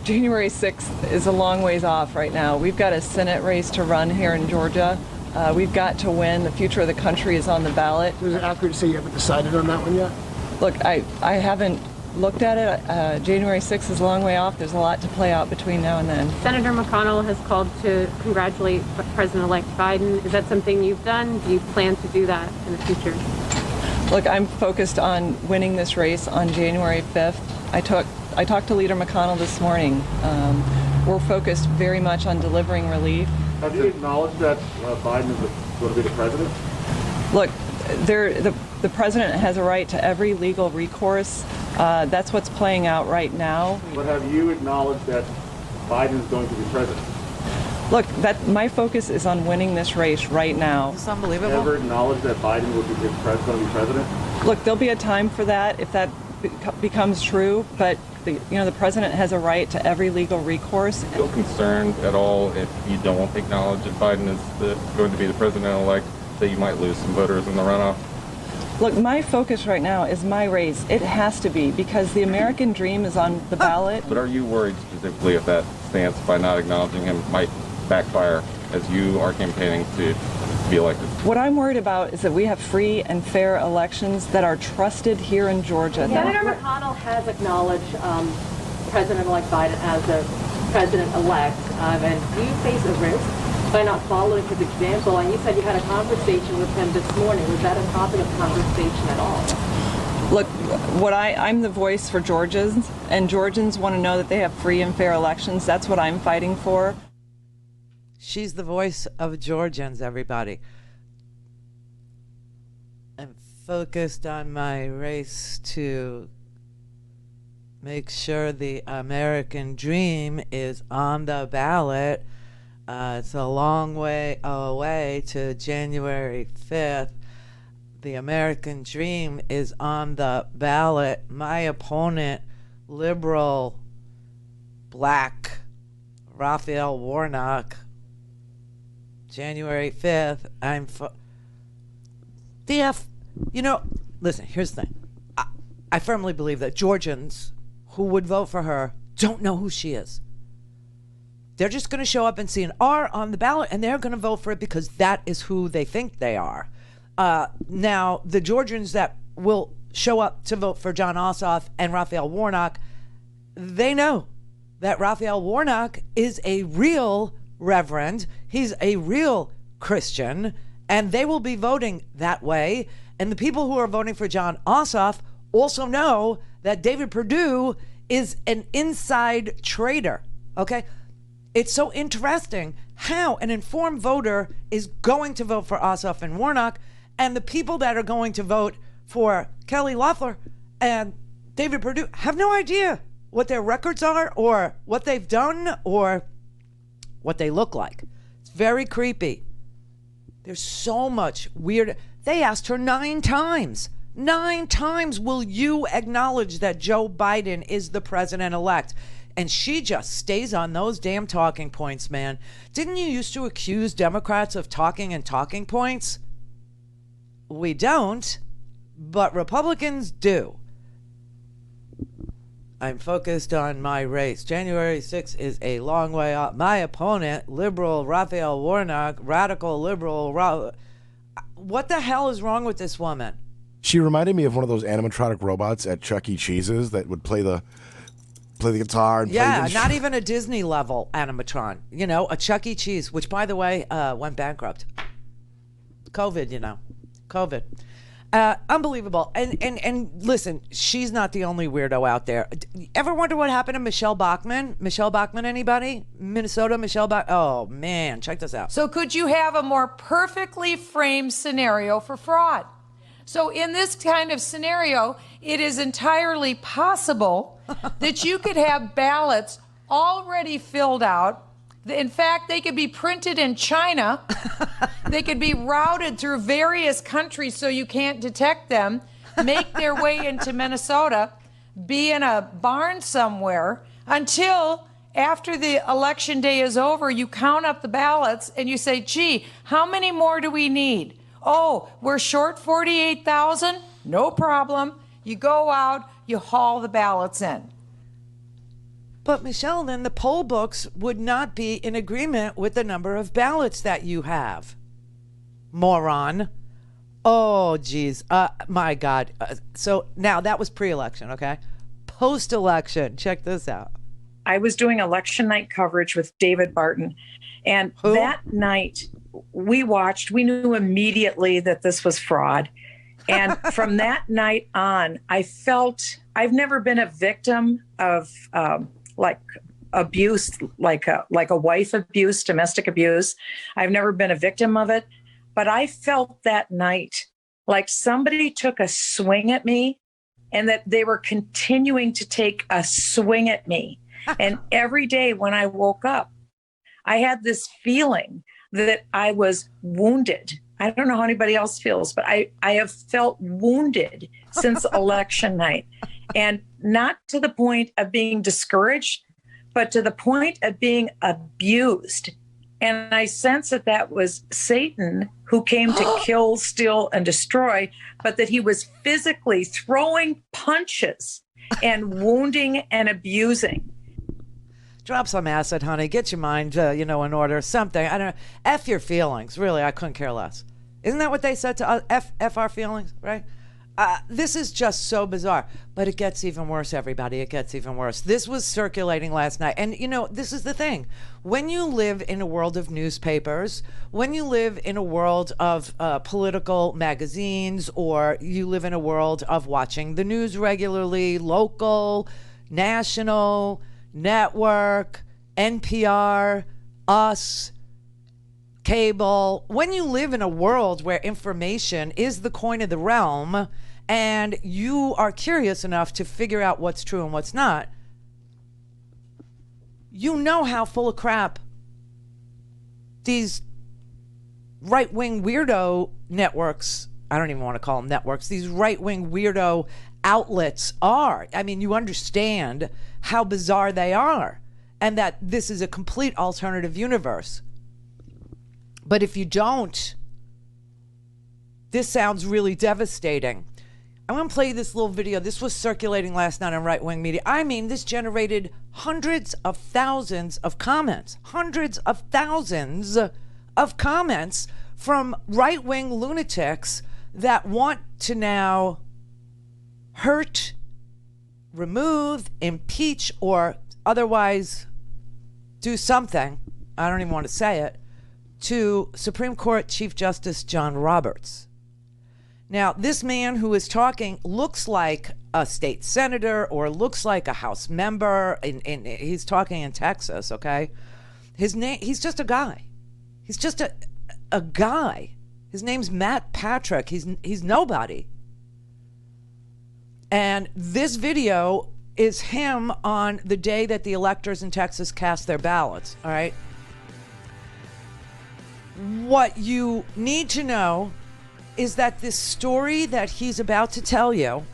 January 6th is a long ways off right now. We've got a Senate race to run here in Georgia. We've got to win. The future of the country is on the ballot. Is it accurate to say you haven't decided on that one yet? Look, I haven't looked at it. January 6th is a long way off. There's a lot to play out between now and then. Senator McConnell has called to congratulate President-elect Biden. Is that something you've done? Do you plan to do that in the future? Look, I'm focused on winning this race on January 5th. I talked to Leader McConnell this morning. We're focused very much on delivering relief. Have you acknowledged that Biden is going to be the president? Look, the president has a right to every legal recourse. That's what's playing out right now. But have you acknowledged that Biden is going to be president? Look, my focus is on winning this race right now. It's unbelievable. Have you ever acknowledged that Biden will be going to be president? Look, there'll be a time for that if that becomes true, but the president has a right to every legal recourse. Do you feel concerned at all if you don't acknowledge that Biden is going to be the president-elect, that you might lose some voters in the runoff? Look, my focus right now is my race. It has to be, because the American dream is on the ballot. But are you worried specifically if that stance by not acknowledging him might backfire as you are campaigning to be elected? What I'm worried about is that we have free and fair elections that are trusted here in Georgia. Senator McConnell has acknowledged President-elect Biden as the president-elect, and do you face a risk by not following his example? And you said you had a conversation with him this morning. Was that a topic of conversation at all? Look, I'm the voice for Georgians, and Georgians want to know that they have free and fair elections. That's what I'm fighting for. She's the voice of Georgians, everybody. I'm focused on my race to make sure the American dream is on the ballot. It's a long way away to January 5th. The American dream is on the ballot. My opponent, liberal, black, Raphael Warnock, January 5th, listen, here's the thing. I firmly believe that Georgians who would vote for her don't know who she is. They're just going to show up and see an R on the ballot, and they're going to vote for it because that is who they think they are. Now, the Georgians that will show up to vote for Jon Ossoff and Raphael Warnock, they know that Raphael Warnock is a real reverend. He's a real Christian, and they will be voting that way. And the people who are voting for Jon Ossoff also know that David Perdue is an inside trader, okay? It's so interesting how an informed voter is going to vote for Ossoff and Warnock, and the people that are going to vote for Kelly Loeffler and David Perdue have no idea what their records are or what they've done or what they look like. It's very creepy. There's so much weird. They asked her 9 times. 9 times, will you acknowledge that Joe Biden is the president-elect? And she just stays on those damn talking points, man. Didn't you used to accuse Democrats of talking and talking points? We don't, but Republicans do. I'm focused on my race. January 6th is a long way off. My opponent, liberal Raphael Warnock, radical liberal. What the hell is wrong with this woman? She reminded me of one of those animatronic robots at Chuck E. Cheese's that would play the guitar and yeah, play not even a Disney level animatron. You know, a Chuck E. Cheese, which by the way went bankrupt. COVID. Unbelievable. And listen, she's not the only weirdo out there. Ever wonder what happened to Michelle Bachmann? Michelle Bachmann, anybody? Minnesota, Michelle Bachmann. Oh man, check this out. So could you have a more perfectly framed scenario for fraud? So in this kind of scenario, it is entirely possible that you could have ballots already filled out. In fact, they could be printed in China. They could be routed through various countries so you can't detect them, make their way into Minnesota, be in a barn somewhere until after the election day is over, you count up the ballots and you say, gee, how many more do we need? Oh, we're short 48,000? No problem. You go out, you haul the ballots in. But Michelle, then the poll books would not be in agreement with the number of ballots that you have. Moron. Oh, geez. My God. So now that was pre-election, okay? Post-election. Check this out. I was doing election night coverage with David Barton. And that night we knew immediately that this was fraud. And from that night on, I've never been a victim of like abuse, like a wife abuse, domestic abuse. I've never been a victim of it. But I felt that night like somebody took a swing at me and that they were continuing to take a swing at me. And every day when I woke up, I had this feeling that I was wounded. I don't know how anybody else feels, but I have felt wounded since election night. And not to the point of being discouraged, but to the point of being abused. And I sense that that was Satan who came to kill, steal, and destroy, but that he was physically throwing punches and wounding and abusing. Drop some acid, honey. Get your mind, in order. Something. I don't know. F your feelings. Really, I couldn't care less. Isn't that what they said to us? F our feelings, right? This is just so bizarre. But it gets even worse, everybody. It gets even worse. This was circulating last night. And, this is the thing. When you live in a world of newspapers, when you live in a world of political magazines, or you live in a world of watching the news regularly, local, national, network, NPR, us, cable, when you live in a world where information is the coin of the realm and you are curious enough to figure out what's true and what's not, you know how full of crap these right-wing weirdo networks, I don't even want to call them networks, these right-wing weirdo outlets are. I mean, you understand how bizarre they are and that this is a complete alternative universe. But if you don't, this sounds really devastating. I'm going to play this little video. This was circulating last night on right-wing media. I mean, this generated hundreds of thousands of comments. Hundreds of thousands of comments from right-wing lunatics that want to now hurt, remove, impeach, or otherwise do something, I don't even want to say it, to Supreme Court Chief Justice John Roberts. Now, this man who is talking looks like a state senator or looks like a House member, and he's talking in Texas, okay? His name, he's just a guy. He's just a guy. His name's Matt Patrick. He's nobody. And this video is him on the day that the electors in Texas cast their ballots, all right? What you need to know is that this story that he's about to tell you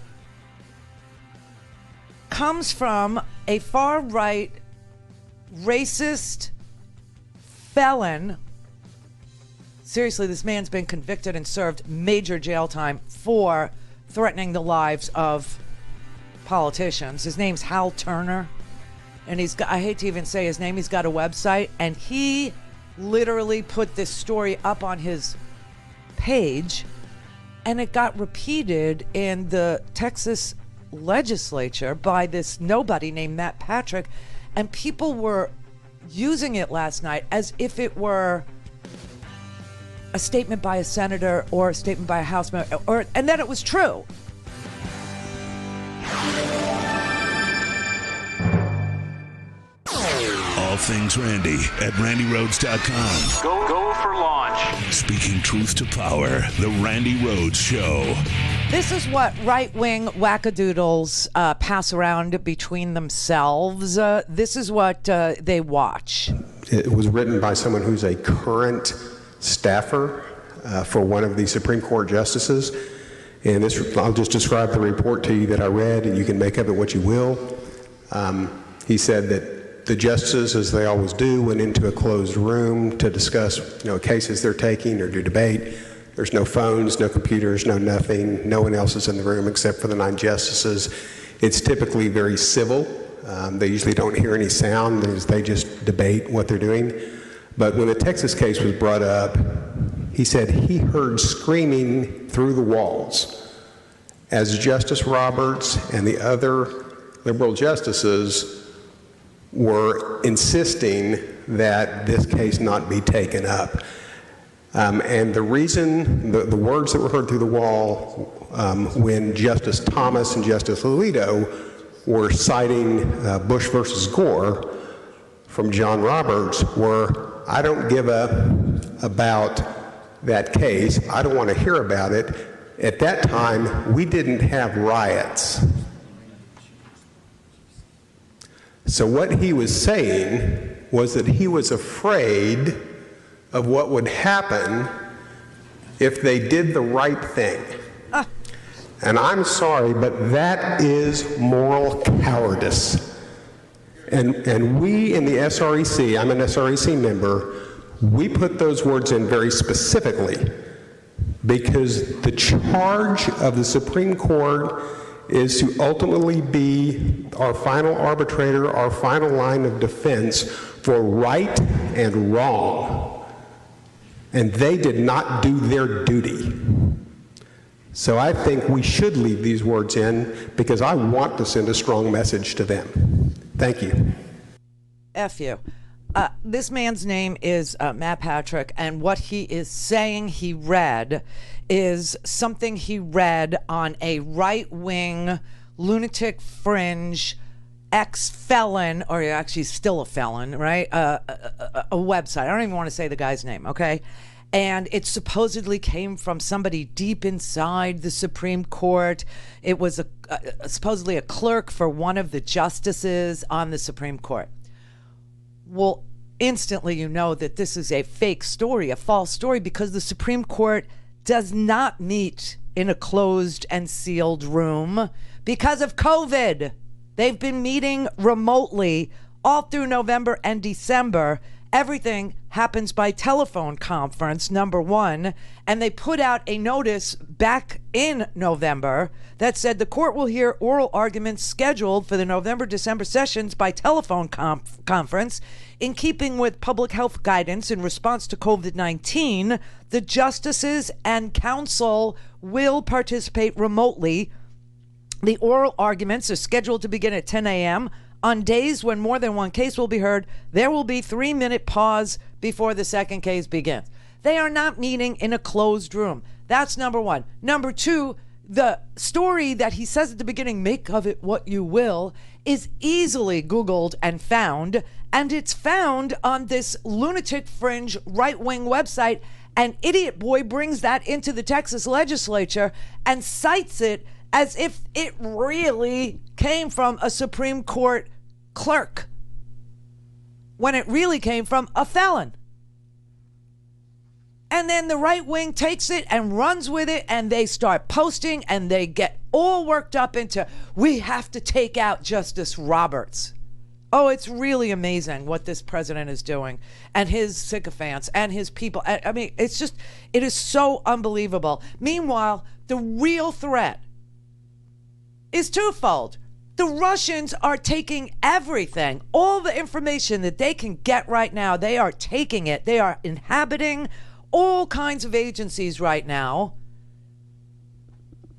comes from a far-right, racist felon. Seriously, this man's been convicted and served major jail time for threatening the lives of politicians. His name's Hal Turner, and he's got, I hate to even say his name, he's got a website, and he literally put this story up on his page, and it got repeated in the Texas legislature by this nobody named Matt Patrick, and people were using it last night as if it were a statement by a senator or a statement by a House member, and that it was true. All things Randi at RandiRhodes.com. Go for launch. Speaking truth to power, the Randi Rhodes Show. This is what right-wing wackadoodles pass around between themselves. This is what they watch. It was written by someone who's a current staffer for one of the Supreme Court justices. And this, I'll just describe the report to you that I read, and you can make of it what you will. He said that the justices, as they always do, went into a closed room to discuss, cases they're taking or do debate. There's no phones, no computers, no nothing. No one else is in the room except for the 9 justices. It's typically very civil. They usually don't hear any sound. They just debate what they're doing. But when the Texas case was brought up, he said he heard screaming through the walls as Justice Roberts and the other liberal justices were insisting that this case not be taken up. And the reason, the words that were heard through the wall when Justice Thomas and Justice Alito were citing Bush versus Gore from John Roberts were, I don't give about that case. I don't want to hear about it. At that time, we didn't have riots. So what he was saying was that he was afraid of what would happen if they did the right thing. And I'm sorry, but that is moral cowardice. And we in the SREC, I'm an SREC member, We put those words in very specifically because the charge of the Supreme Court is to ultimately be our final arbitrator, our final line of defense for right and wrong. And they did not do their duty. So I think we should leave these words in because I want to send a strong message to them. Thank you. F you. This man's name is Matt Patrick, and what he is saying he read is something he read on a right-wing, lunatic fringe, ex-felon, or actually still a felon, right? A website. I don't even want to say the guy's name, okay? And it supposedly came from somebody deep inside the Supreme Court. It was supposedly a clerk for one of the justices on the Supreme Court. Well, instantly you know that this is a fake story, a false story, because the Supreme Court does not meet in a closed and sealed room because of COVID. They've been meeting remotely all through November and December. Everything happens by telephone conference, number one, and they put out a notice back in November that said the court will hear oral arguments scheduled for the November-December sessions by telephone conference. In keeping with public health guidance in response to COVID-19, the justices and counsel will participate remotely. The oral arguments are scheduled to begin at 10 a.m. On days when more than one case will be heard, there will be 3-minute pause before the second case begins. They are not meeting in a closed room. That's number one. Number two, the story that he says at the beginning, make of it what you will, is easily Googled and found, and it's found on this lunatic fringe right-wing website. And Idiot Boy brings that into the Texas legislature and cites it as if it really came from a Supreme Court clerk, when it really came from a felon. And then the right wing takes it and runs with it, and they start posting, and they get all worked up into, we have to take out Justice Roberts. Oh, it's really amazing what this president is doing, and his sycophants and his people. I mean, it is so unbelievable. Meanwhile, the real threat is twofold. The Russians are taking everything, all the information that they can get right now. They are taking it. They are inhabiting all kinds of agencies right now,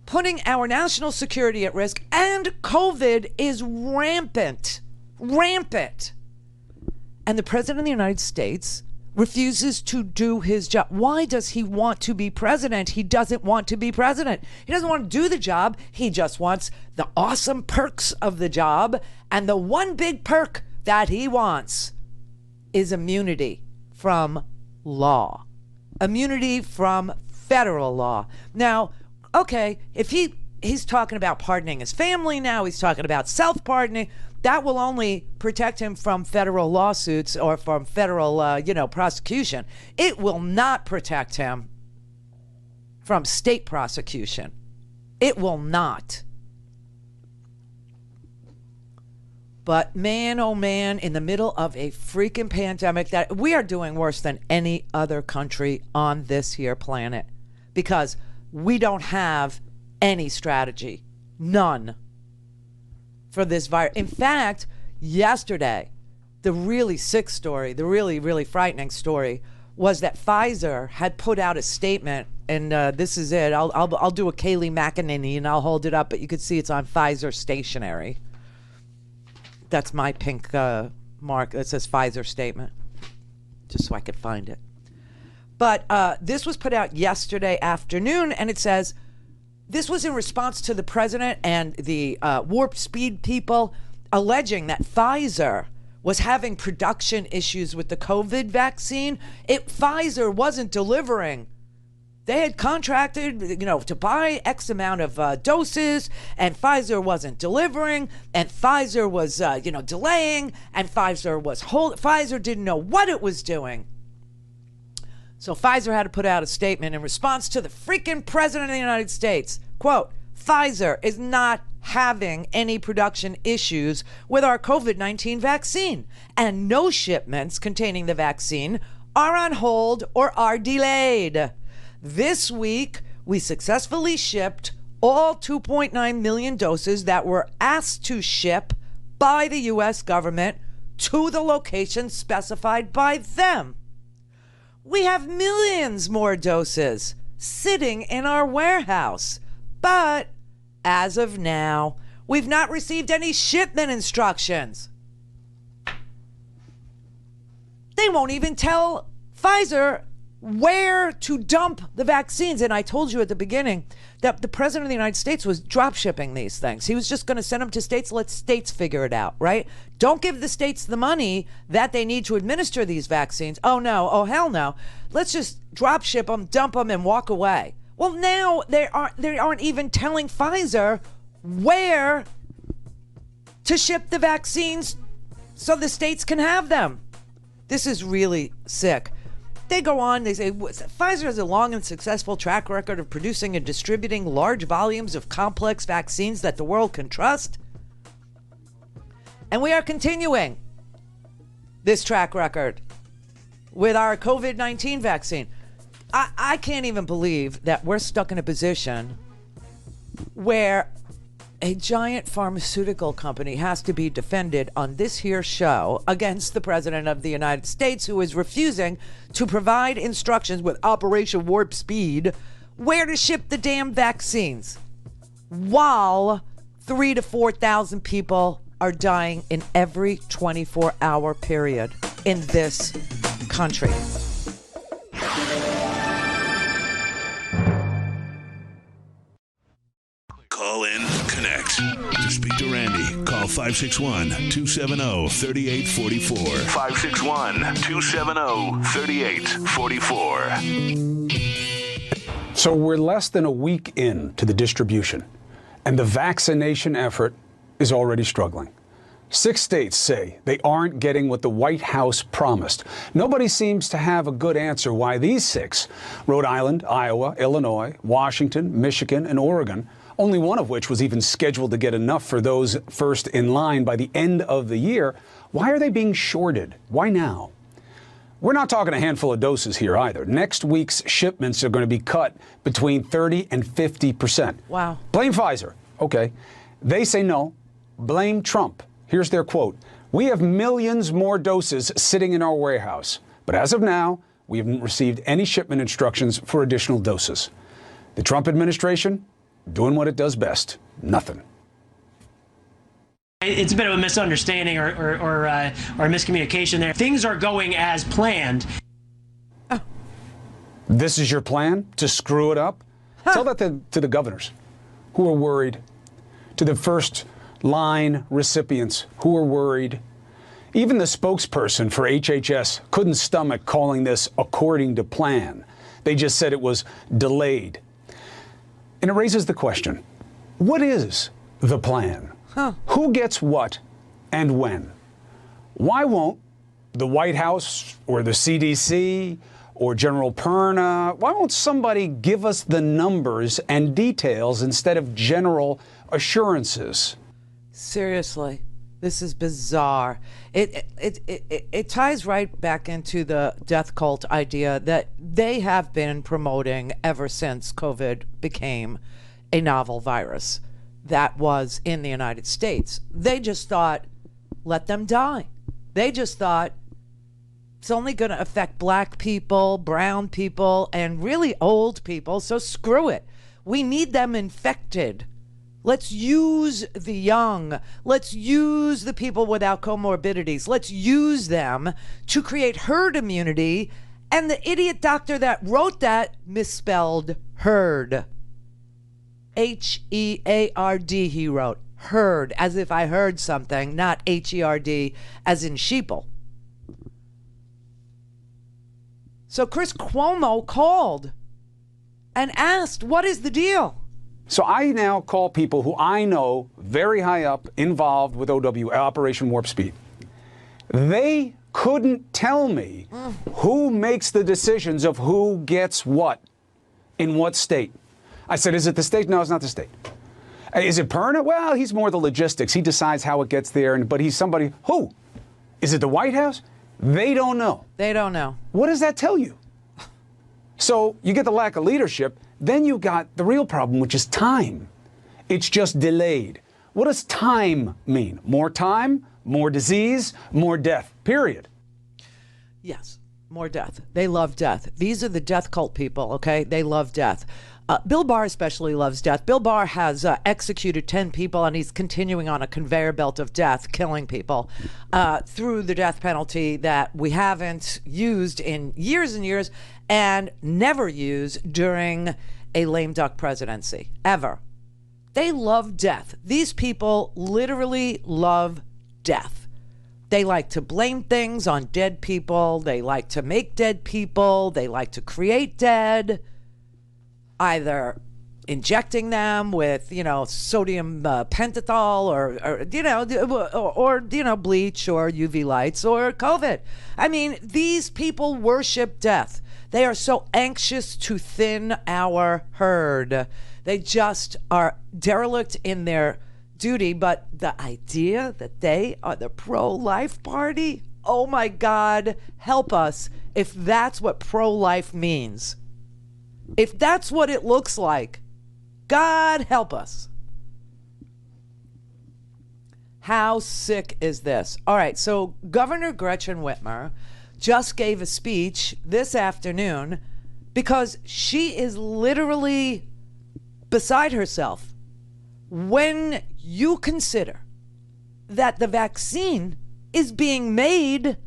putting our national security at risk, and COVID is rampant. Rampant. And the President of the United States refuses to do his job. Why does he want to be president? He doesn't want to be president. He doesn't want to do the job. He just wants the awesome perks of the job. And the one big perk that he wants is immunity from law. Immunity from federal law. Now, okay, if he's talking about pardoning his family now, he's talking about self-pardoning, that will only protect him from federal lawsuits or from federal, prosecution. It will not protect him from state prosecution. It will not. But man, oh man, in the middle of a freaking pandemic, that we are doing worse than any other country on this here planet, because we don't have any strategy. None. For this virus. In fact, yesterday, the really sick story, the really, really frightening story, was that Pfizer had put out a statement, and this is it. I'll do a Kayleigh McEnany and I'll hold it up, but you can see it's on Pfizer stationery. That's my pink mark that says Pfizer statement, just so I could find it. But this was put out yesterday afternoon, and it says, this was in response to the president and the Warp Speed people alleging that Pfizer was having production issues with the COVID vaccine. Pfizer wasn't delivering. They had contracted, to buy X amount of doses, and Pfizer wasn't delivering, and Pfizer was, delaying, and Pfizer didn't know what it was doing. So Pfizer had to put out a statement in response to the freaking president of the United States. Quote, Pfizer is not having any production issues with our COVID-19 vaccine, and no shipments containing the vaccine are on hold or are delayed. This week, we successfully shipped all 2.9 million doses that were asked to ship by the U.S. government to the location specified by them. We have millions more doses sitting in our warehouse, but as of now, we've not received any shipment instructions. They won't even tell Pfizer where to dump the vaccines. And I told you at the beginning that the president of the United States was drop shipping these things. He was just going to send them to states, let states figure it out, right? Don't give the states the money that they need to administer these vaccines. Oh no, oh hell no. Let's just drop ship them, dump them, and walk away. Well, now they aren't even telling Pfizer where to ship the vaccines so the states can have them. This is really sick. They go on, they say, Pfizer has a long and successful track record of producing and distributing large volumes of complex vaccines that the world can trust. And we are continuing this track record with our COVID-19 vaccine. I can't even believe that we're stuck in a position where a giant pharmaceutical company has to be defended on this here show against the president of the United States, who is refusing to provide instructions with Operation Warp Speed where to ship the damn vaccines, while 3,000 to 4,000 people are dying in every 24-hour period in this country. Call in, connect. To speak to Randi, call 561-270-3844. 561-270-3844. So we're less than a week in to the distribution, and the vaccination effort is already struggling. 6 states say they aren't getting what the White House promised. Nobody seems to have a good answer why these 6, Rhode Island, Iowa, Illinois, Washington, Michigan, and Oregon, only one of which was even scheduled to get enough for those first in line by the end of the year. Why are they being shorted? Why now? We're not talking a handful of doses here either. Next week's shipments are going to be cut between 30 and 50%. Wow. Blame Pfizer. Okay. They say no. Blame Trump. Here's their quote. We have millions more doses sitting in our warehouse, but as of now, we haven't received any shipment instructions for additional doses. The Trump administration doing what it does best, nothing. It's a bit of a misunderstanding or a miscommunication there. Things are going as planned. Oh. This is your plan to screw it up? Huh. Tell that to the governors who are worried, to the first line recipients who are worried. Even the spokesperson for HHS couldn't stomach calling this according to plan. They just said it was delayed. And it raises the question, what is the plan? Huh. Who gets what and when? Why won't the White House or the CDC or General Perna, why won't somebody give us the numbers and details instead of general assurances? Seriously, this is bizarre. It ties right back into the death cult idea that they have been promoting ever since COVID became a novel virus that was in the United States. They just thought, let them die. They just thought it's only going to affect black people, brown people, and really old people, so screw it. We need them infected. Let's use the young. Let's use the people without comorbidities. Let's use them to create herd immunity. And the idiot doctor that wrote that misspelled herd. H-E-A-R-D, he wrote. Herd, as if I heard something, not H-E-R-D, as in sheeple. So Chris Cuomo called and asked, what is the deal? So I now call people who I know very high up involved with OW, Operation Warp Speed. They couldn't tell me who makes the decisions of who gets what in what state. I said, is it the state? No, it's not the state. Is it Perna? Well, he's more the logistics. He decides how it gets there, but he's somebody. Who? Is it the White House? They don't know. They don't know. What does that tell you? So you get the lack of leadership, then you got the real problem, which is time. It's just delayed. What does time mean? More time, more disease, more death, period. Yes, more death. They love death. These are the death cult people, okay? They love death. Bill Barr especially loves death. Bill Barr has executed 10 people, and he's continuing on a conveyor belt of death, killing people through the death penalty that we haven't used in years and years and never used during a lame duck presidency, ever. They love death. These people literally love death. They like to blame things on dead people. They like to make dead people. They like to create dead, either injecting them with, sodium pentothal or bleach or UV lights or COVID. I mean, these people worship death. They are so anxious to thin our herd. They just are derelict in their duty. But the idea that they are the pro-life party, oh my God, help us if that's what pro-life means. If that's what it looks like, God help us. How sick is this? All right, so Governor Gretchen Whitmer just gave a speech this afternoon because she is literally beside herself when you consider that the vaccine is being made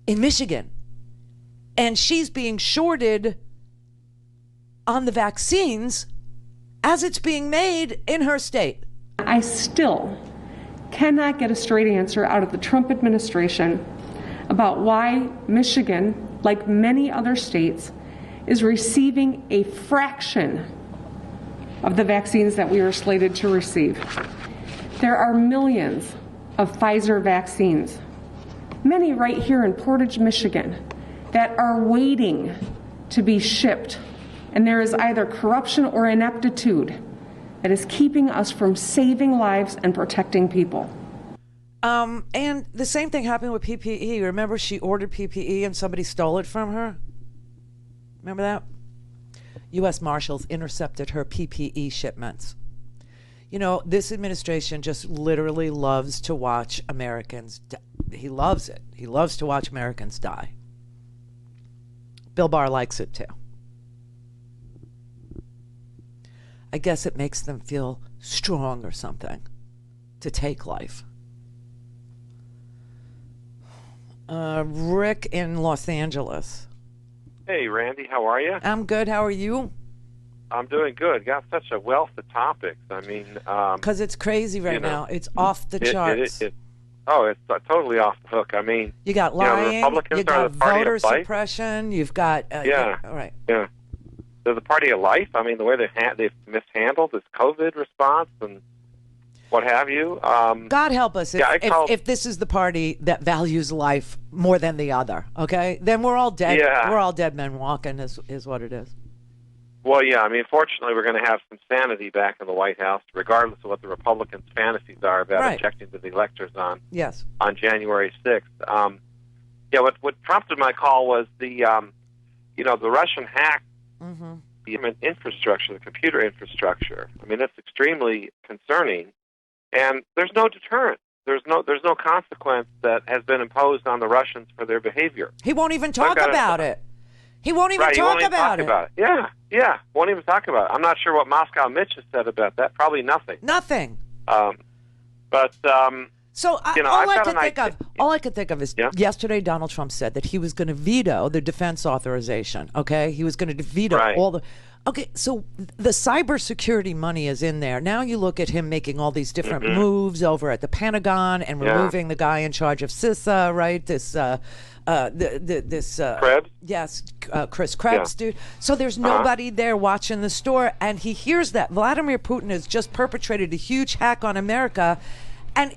in Michigan and she's being shorted on the vaccines as it's being made in her state. I still cannot get a straight answer out of the Trump administration about why Michigan, like many other states, is receiving a fraction of the vaccines that we are slated to receive. There are millions of Pfizer vaccines, many right here in Portage, Michigan, that are waiting to be shipped. And there is either corruption or ineptitude that is keeping us from saving lives and protecting people. And the same thing happened with PPE. Remember, she ordered PPE and somebody stole it from her? Remember that? U.S. Marshals intercepted her PPE shipments. This administration just literally loves to watch Americans he loves it. He loves to watch Americans die. Bill Barr likes it too. I guess it makes them feel strong or something to take life. Rick in Los Angeles. Hey, Randy, how are you? I'm good. How are you? I'm doing good. Got such a wealth of topics. I mean, because it's crazy right now. It's off the charts. It's totally off the hook. I mean, you got lying. Republicans you got are the party voter of life. suppression. You've got all right. Yeah, they're the party of life. I mean, the way they've mishandled this COVID response and what have you. God help us if this is the party that values life more than the other. Okay, then we're all dead. Yeah. We're all dead men walking. Is what it is. Well, yeah. I mean, fortunately, we're going to have some sanity back in the White House, regardless of what the Republicans' fantasies are about objecting to the electors on January 6th. What prompted my call was the Russian hack the infrastructure, the computer infrastructure. I mean, that's extremely concerning, and there's no deterrent. There's no consequence that has been imposed on the Russians for their behavior. He won't even talk about it. He won't even talk about it. Yeah, won't even talk about it. I'm not sure what Moscow Mitch has said about that. Probably nothing. Nothing. All I could think of is yesterday Donald Trump said that he was going to veto the defense authorization. Okay, he was going to veto all the. Okay, so the cybersecurity money is in there. Now you look at him making all these different moves over at the Pentagon and removing the guy in charge of CISA, right? Krebs? Yes, Chris Krebs, dude. So there's nobody there watching the store, and he hears that Vladimir Putin has just perpetrated a huge hack on America, and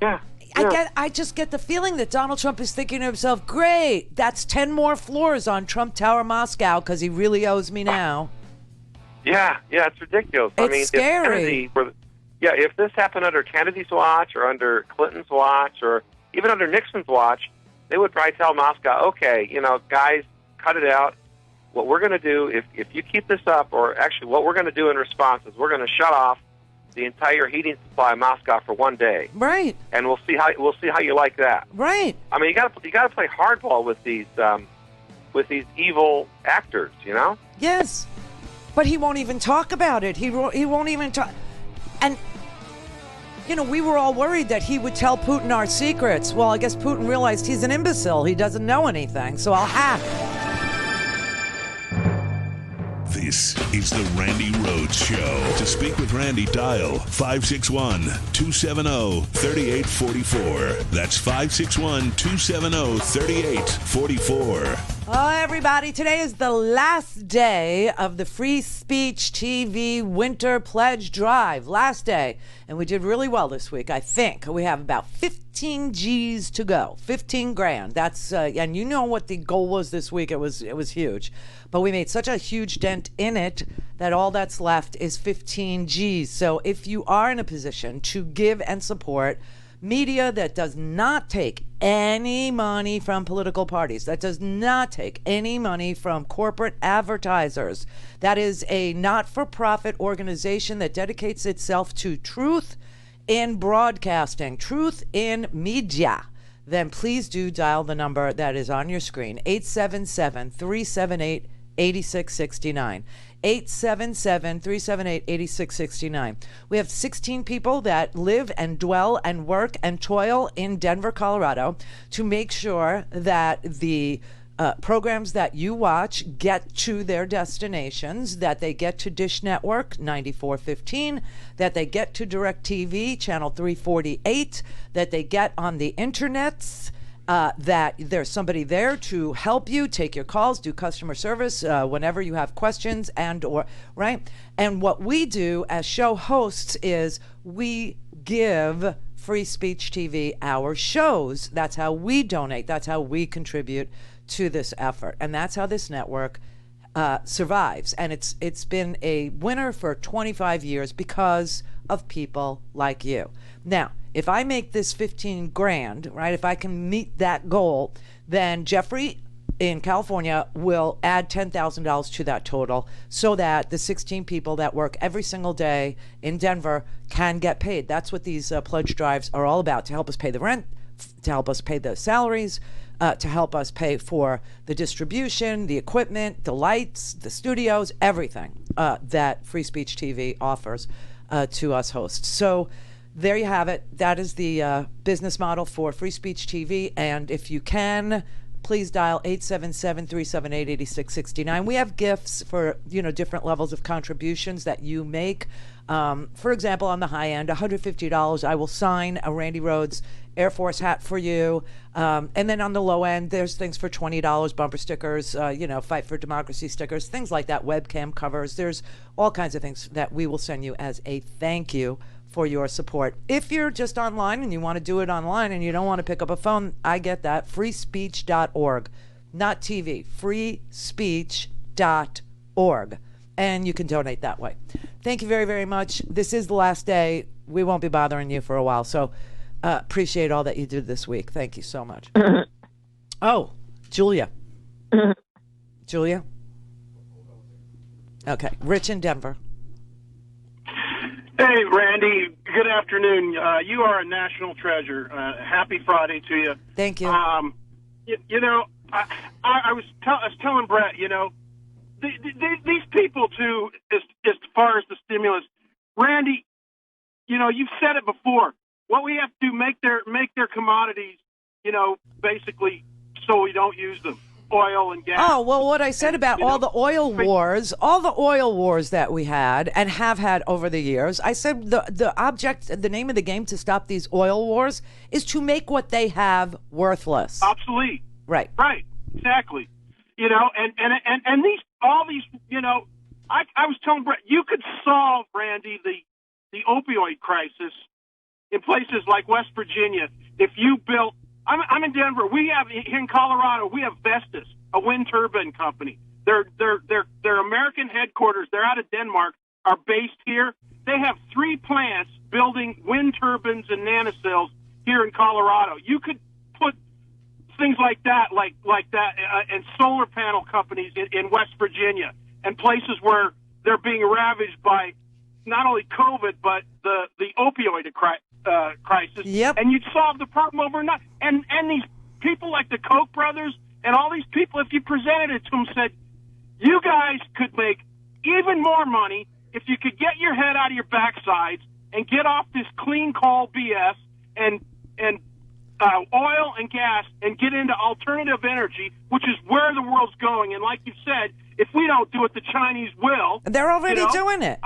I just get the feeling that Donald Trump is thinking to himself, great, that's 10 more floors on Trump Tower Moscow because he really owes me now. Yeah, it's ridiculous. It's scary. If this happened under Kennedy's watch or under Clinton's watch or even under Nixon's watch, they would probably tell Moscow, okay, guys, cut it out. What we're going to do, if you keep this up, or actually what we're going to do in response is we're going to shut off the entire heating supply of Moscow for 1 day. Right. And we'll see how you like that. Right. I mean, you got to play hardball with these evil actors, Yes. But he won't even talk about it. He won't even talk. And we were all worried that he would tell Putin our secrets. Well, I guess Putin realized he's an imbecile. He doesn't know anything. So I'll hack. This is the Randi Rhodes Show. To speak with Randi, dial 561-270-3844. That's 561-270-3844. Oh, everybody, today is the last day of the Free Speech TV Winter Pledge Drive. Last day. And we did really well this week, I think. We have about 15 G's to go. 15 grand. That's, and you know what the goal was this week. It was huge. But we made such a huge dent in it that all that's left is 15 G's. So if you are in a position to give and support media that does not take any money from political parties, that does not take any money from corporate advertisers, that is a not-for-profit organization that dedicates itself to truth in broadcasting, truth in media, then please do dial the number that is on your screen, 877-378-8669. 877-378-8669. We have 16 people that live and dwell and work and toil in Denver, Colorado to make sure that the programs that you watch get to their destinations, that they get to Dish Network 9415, that they get to DirecTV channel 348, that they get on the internets, that there's somebody there to help you, take your calls, do customer service whenever you have questions right? And what we do as show hosts is we give Free Speech TV our shows. That's how we donate. That's how we contribute to this effort. And that's how this network survives. And it's been a winner for 25 years because of people like you. Now, if I make this 15 grand, right, if I can meet that goal, then Jeffrey in California will add $10,000 to that total so that the 16 people that work every single day in Denver can get paid. That's what these pledge drives are all about, to help us pay the rent, to help us pay the salaries, to help us pay for the distribution, the equipment, the lights, the studios, everything that Free Speech TV offers to us hosts. So there you have it. That is the business model for Free Speech TV. And if you can, please dial 877-378-8669. We have gifts for, different levels of contributions that you make. For example, on the high end, $150, I will sign a Randi Rhodes Air Force hat for you. And then on the low end, there's things for $20, bumper stickers, Fight for Democracy stickers, things like that, webcam covers. There's all kinds of things that we will send you as a thank you for your support. If you're just online and you want to do it online and you don't want to pick up a phone, I get that. freespeech.org, not TV, freespeech.org. And you can donate that way. Thank you very, very much. This is the last day. We won't be bothering you for a while. So appreciate all that you did this week. Thank you so much. Oh, Julia. Julia? Okay. Rich in Denver. Hey, Randi. Good afternoon. You are a national treasure. Happy Friday to you. Thank you. I was telling Brett, these people, too, as far as the stimulus, Randi, you've said it before. What we have to do, make their commodities, basically so we don't use them. Oil and gas. Oh, well, what I said about all the oil wars that we had and have had over the years, I said the name of the game to stop these oil wars is to make what they have worthless. Obsolete. Right. Right. Exactly. And all these, I was telling Brett, you could solve, Randi, the opioid crisis in places like West Virginia if you built. I'm in Denver. We have here in Colorado. We have Bastids, a wind turbine company. Their American headquarters. They're out of Denmark. Are based here. They have 3 plants building wind turbines and nanocells here in Colorado. You could put things like that, and solar panel companies in West Virginia and places where they're being ravaged by not only COVID but the opioid crisis. Yep. And you'd solve the problem overnight. And these people like the Koch brothers and all these people, if you presented it to them, said, you guys could make even more money if you could get your head out of your backsides and get off this clean coal BS and oil and gas and get into alternative energy, which is where the world's going. And like you said, if we don't do it, the Chinese will. They're already doing it.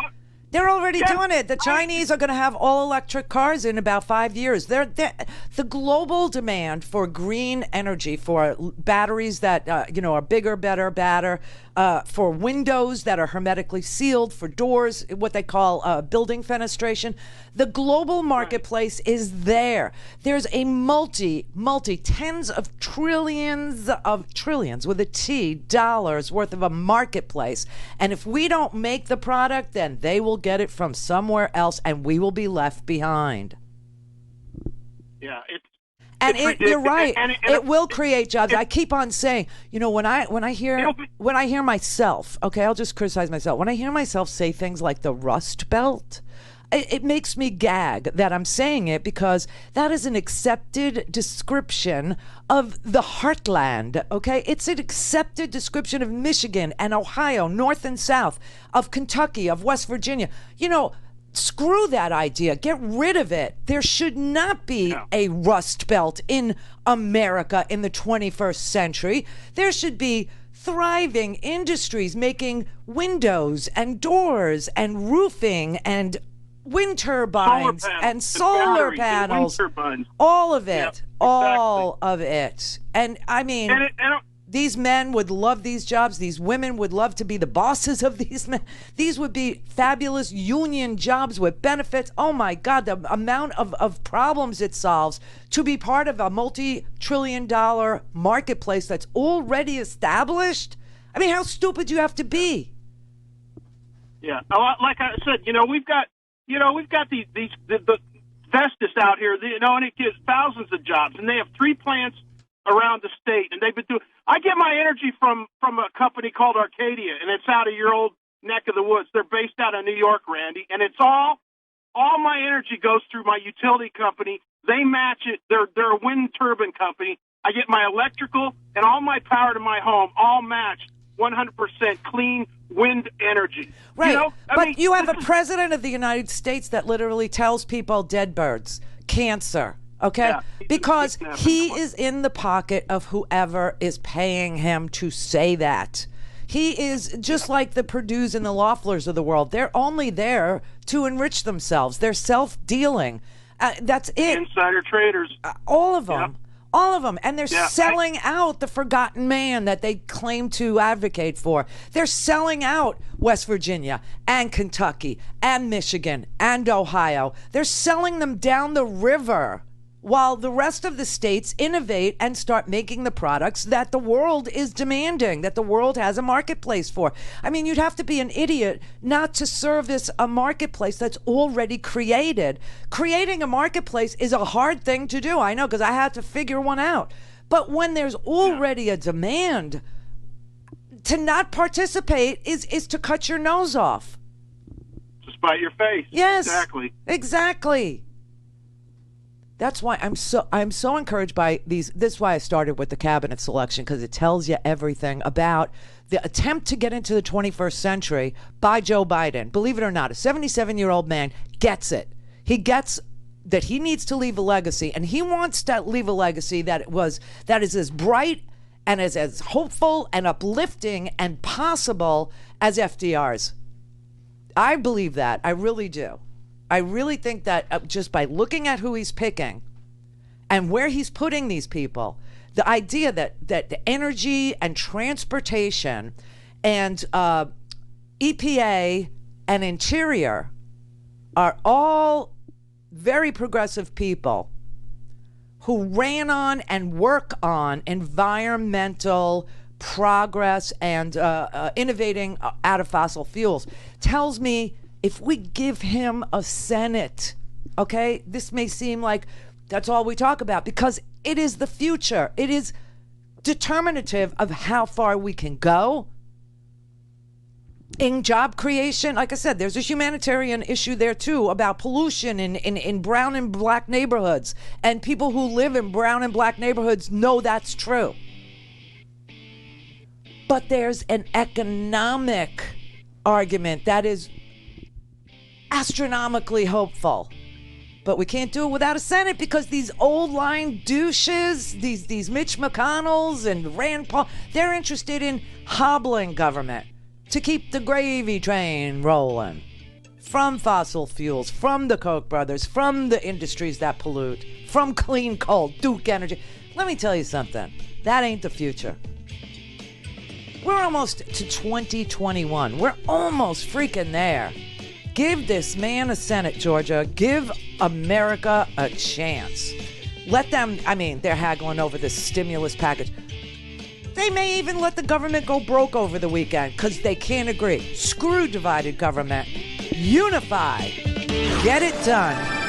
They're already doing it. The Chinese are going to have all-electric cars in about 5 years. The global demand for green energy, for batteries that are bigger, better, for windows that are hermetically sealed, for doors, what they call building fenestration. The global marketplace is there. There's a multi tens of trillions with a T dollars worth of a marketplace. And if we don't make the product, then they will get it from somewhere else and we will be left behind. Yeah, you're right. It will create jobs. I keep on saying, when I hear myself, okay, I'll just criticize myself. When I hear myself say things like the Rust Belt, it makes me gag that I'm saying it, because that is an accepted description of the heartland, okay? It's an accepted description of Michigan and Ohio, North and South, of Kentucky, of West Virginia. Screw that idea. Get rid of it. There should not be a Rust Belt in America in the 21st century. There should be thriving industries making windows and doors and roofing and wind turbines and solar panels. All of it. Yep, exactly. All of it. And I mean, these men would love these jobs. These women would love to be the bosses of these men. These would be fabulous union jobs with benefits. Oh my God, the amount of problems it solves to be part of a multi-trillion-dollar marketplace that's already established. I mean, how stupid do you have to be? Yeah, like I said, we've got the Bastids out here, and it gives thousands of jobs, and they have 3 plants around the state, and they've been doing. I get my energy from a company called Arcadia, and it's out of your old neck of the woods. They're based out of New York, Randy, and it's all my energy goes through my utility company. They match it. They're a wind turbine company. I get my electrical and all my power to my home all matched 100% clean wind energy. Right, but you have a president of the United States that literally tells people dead birds, cancer. Okay, because he is in the pocket of whoever is paying him to say that. He is just like the Purdue's and the Loefflers of the world. They're only there to enrich themselves. They're self-dealing. That's it. Insider traders. All of them. Yep. All of them. And they're selling out the forgotten man that they claim to advocate for. They're selling out West Virginia and Kentucky and Michigan and Ohio. They're selling them down the river, while the rest of the states innovate and start making the products that the world is demanding, that the world has a marketplace for. I mean, you'd have to be an idiot not to service a marketplace that's already created. Creating a marketplace is a hard thing to do, I know, because I had to figure one out. But when there's already a demand, to not participate is to cut your nose off. To spite your face. Yes. Exactly. That's why I'm so encouraged by these. This is why I started with the cabinet selection, because it tells you everything about the attempt to get into the 21st century by Joe Biden. Believe it or not, a 77-year-old man gets it. He gets that he needs to leave a legacy, and he wants to leave a legacy that is as bright and as hopeful and uplifting and possible as FDR's. I believe that. I really do. I really think that just by looking at who he's picking and where he's putting these people, the idea that the energy and transportation and EPA and Interior are all very progressive people who ran on and work on environmental progress and innovating out of fossil fuels, tells me if we give him a Senate, okay, this may seem like that's all we talk about, because it is the future. It is determinative of how far we can go in job creation. Like I said, there's a humanitarian issue there too about pollution in brown and black neighborhoods. And people who live in brown and black neighborhoods know that's true. But there's an economic argument that is astronomically hopeful. But we can't do it without a Senate because these old line douches, these Mitch McConnells and Rand Paul, they're interested in hobbling government to keep the gravy train rolling from fossil fuels, from the Koch brothers, from the industries that pollute, from clean coal, Duke Energy. Let me tell you something. That ain't the future. We're almost to 2021. We're almost freaking there. Give this man a Senate, Georgia. Give America a chance. Let them, they're haggling over this stimulus package. They may even let the government go broke over the weekend because they can't agree. Screw divided government. Unify. Get it done.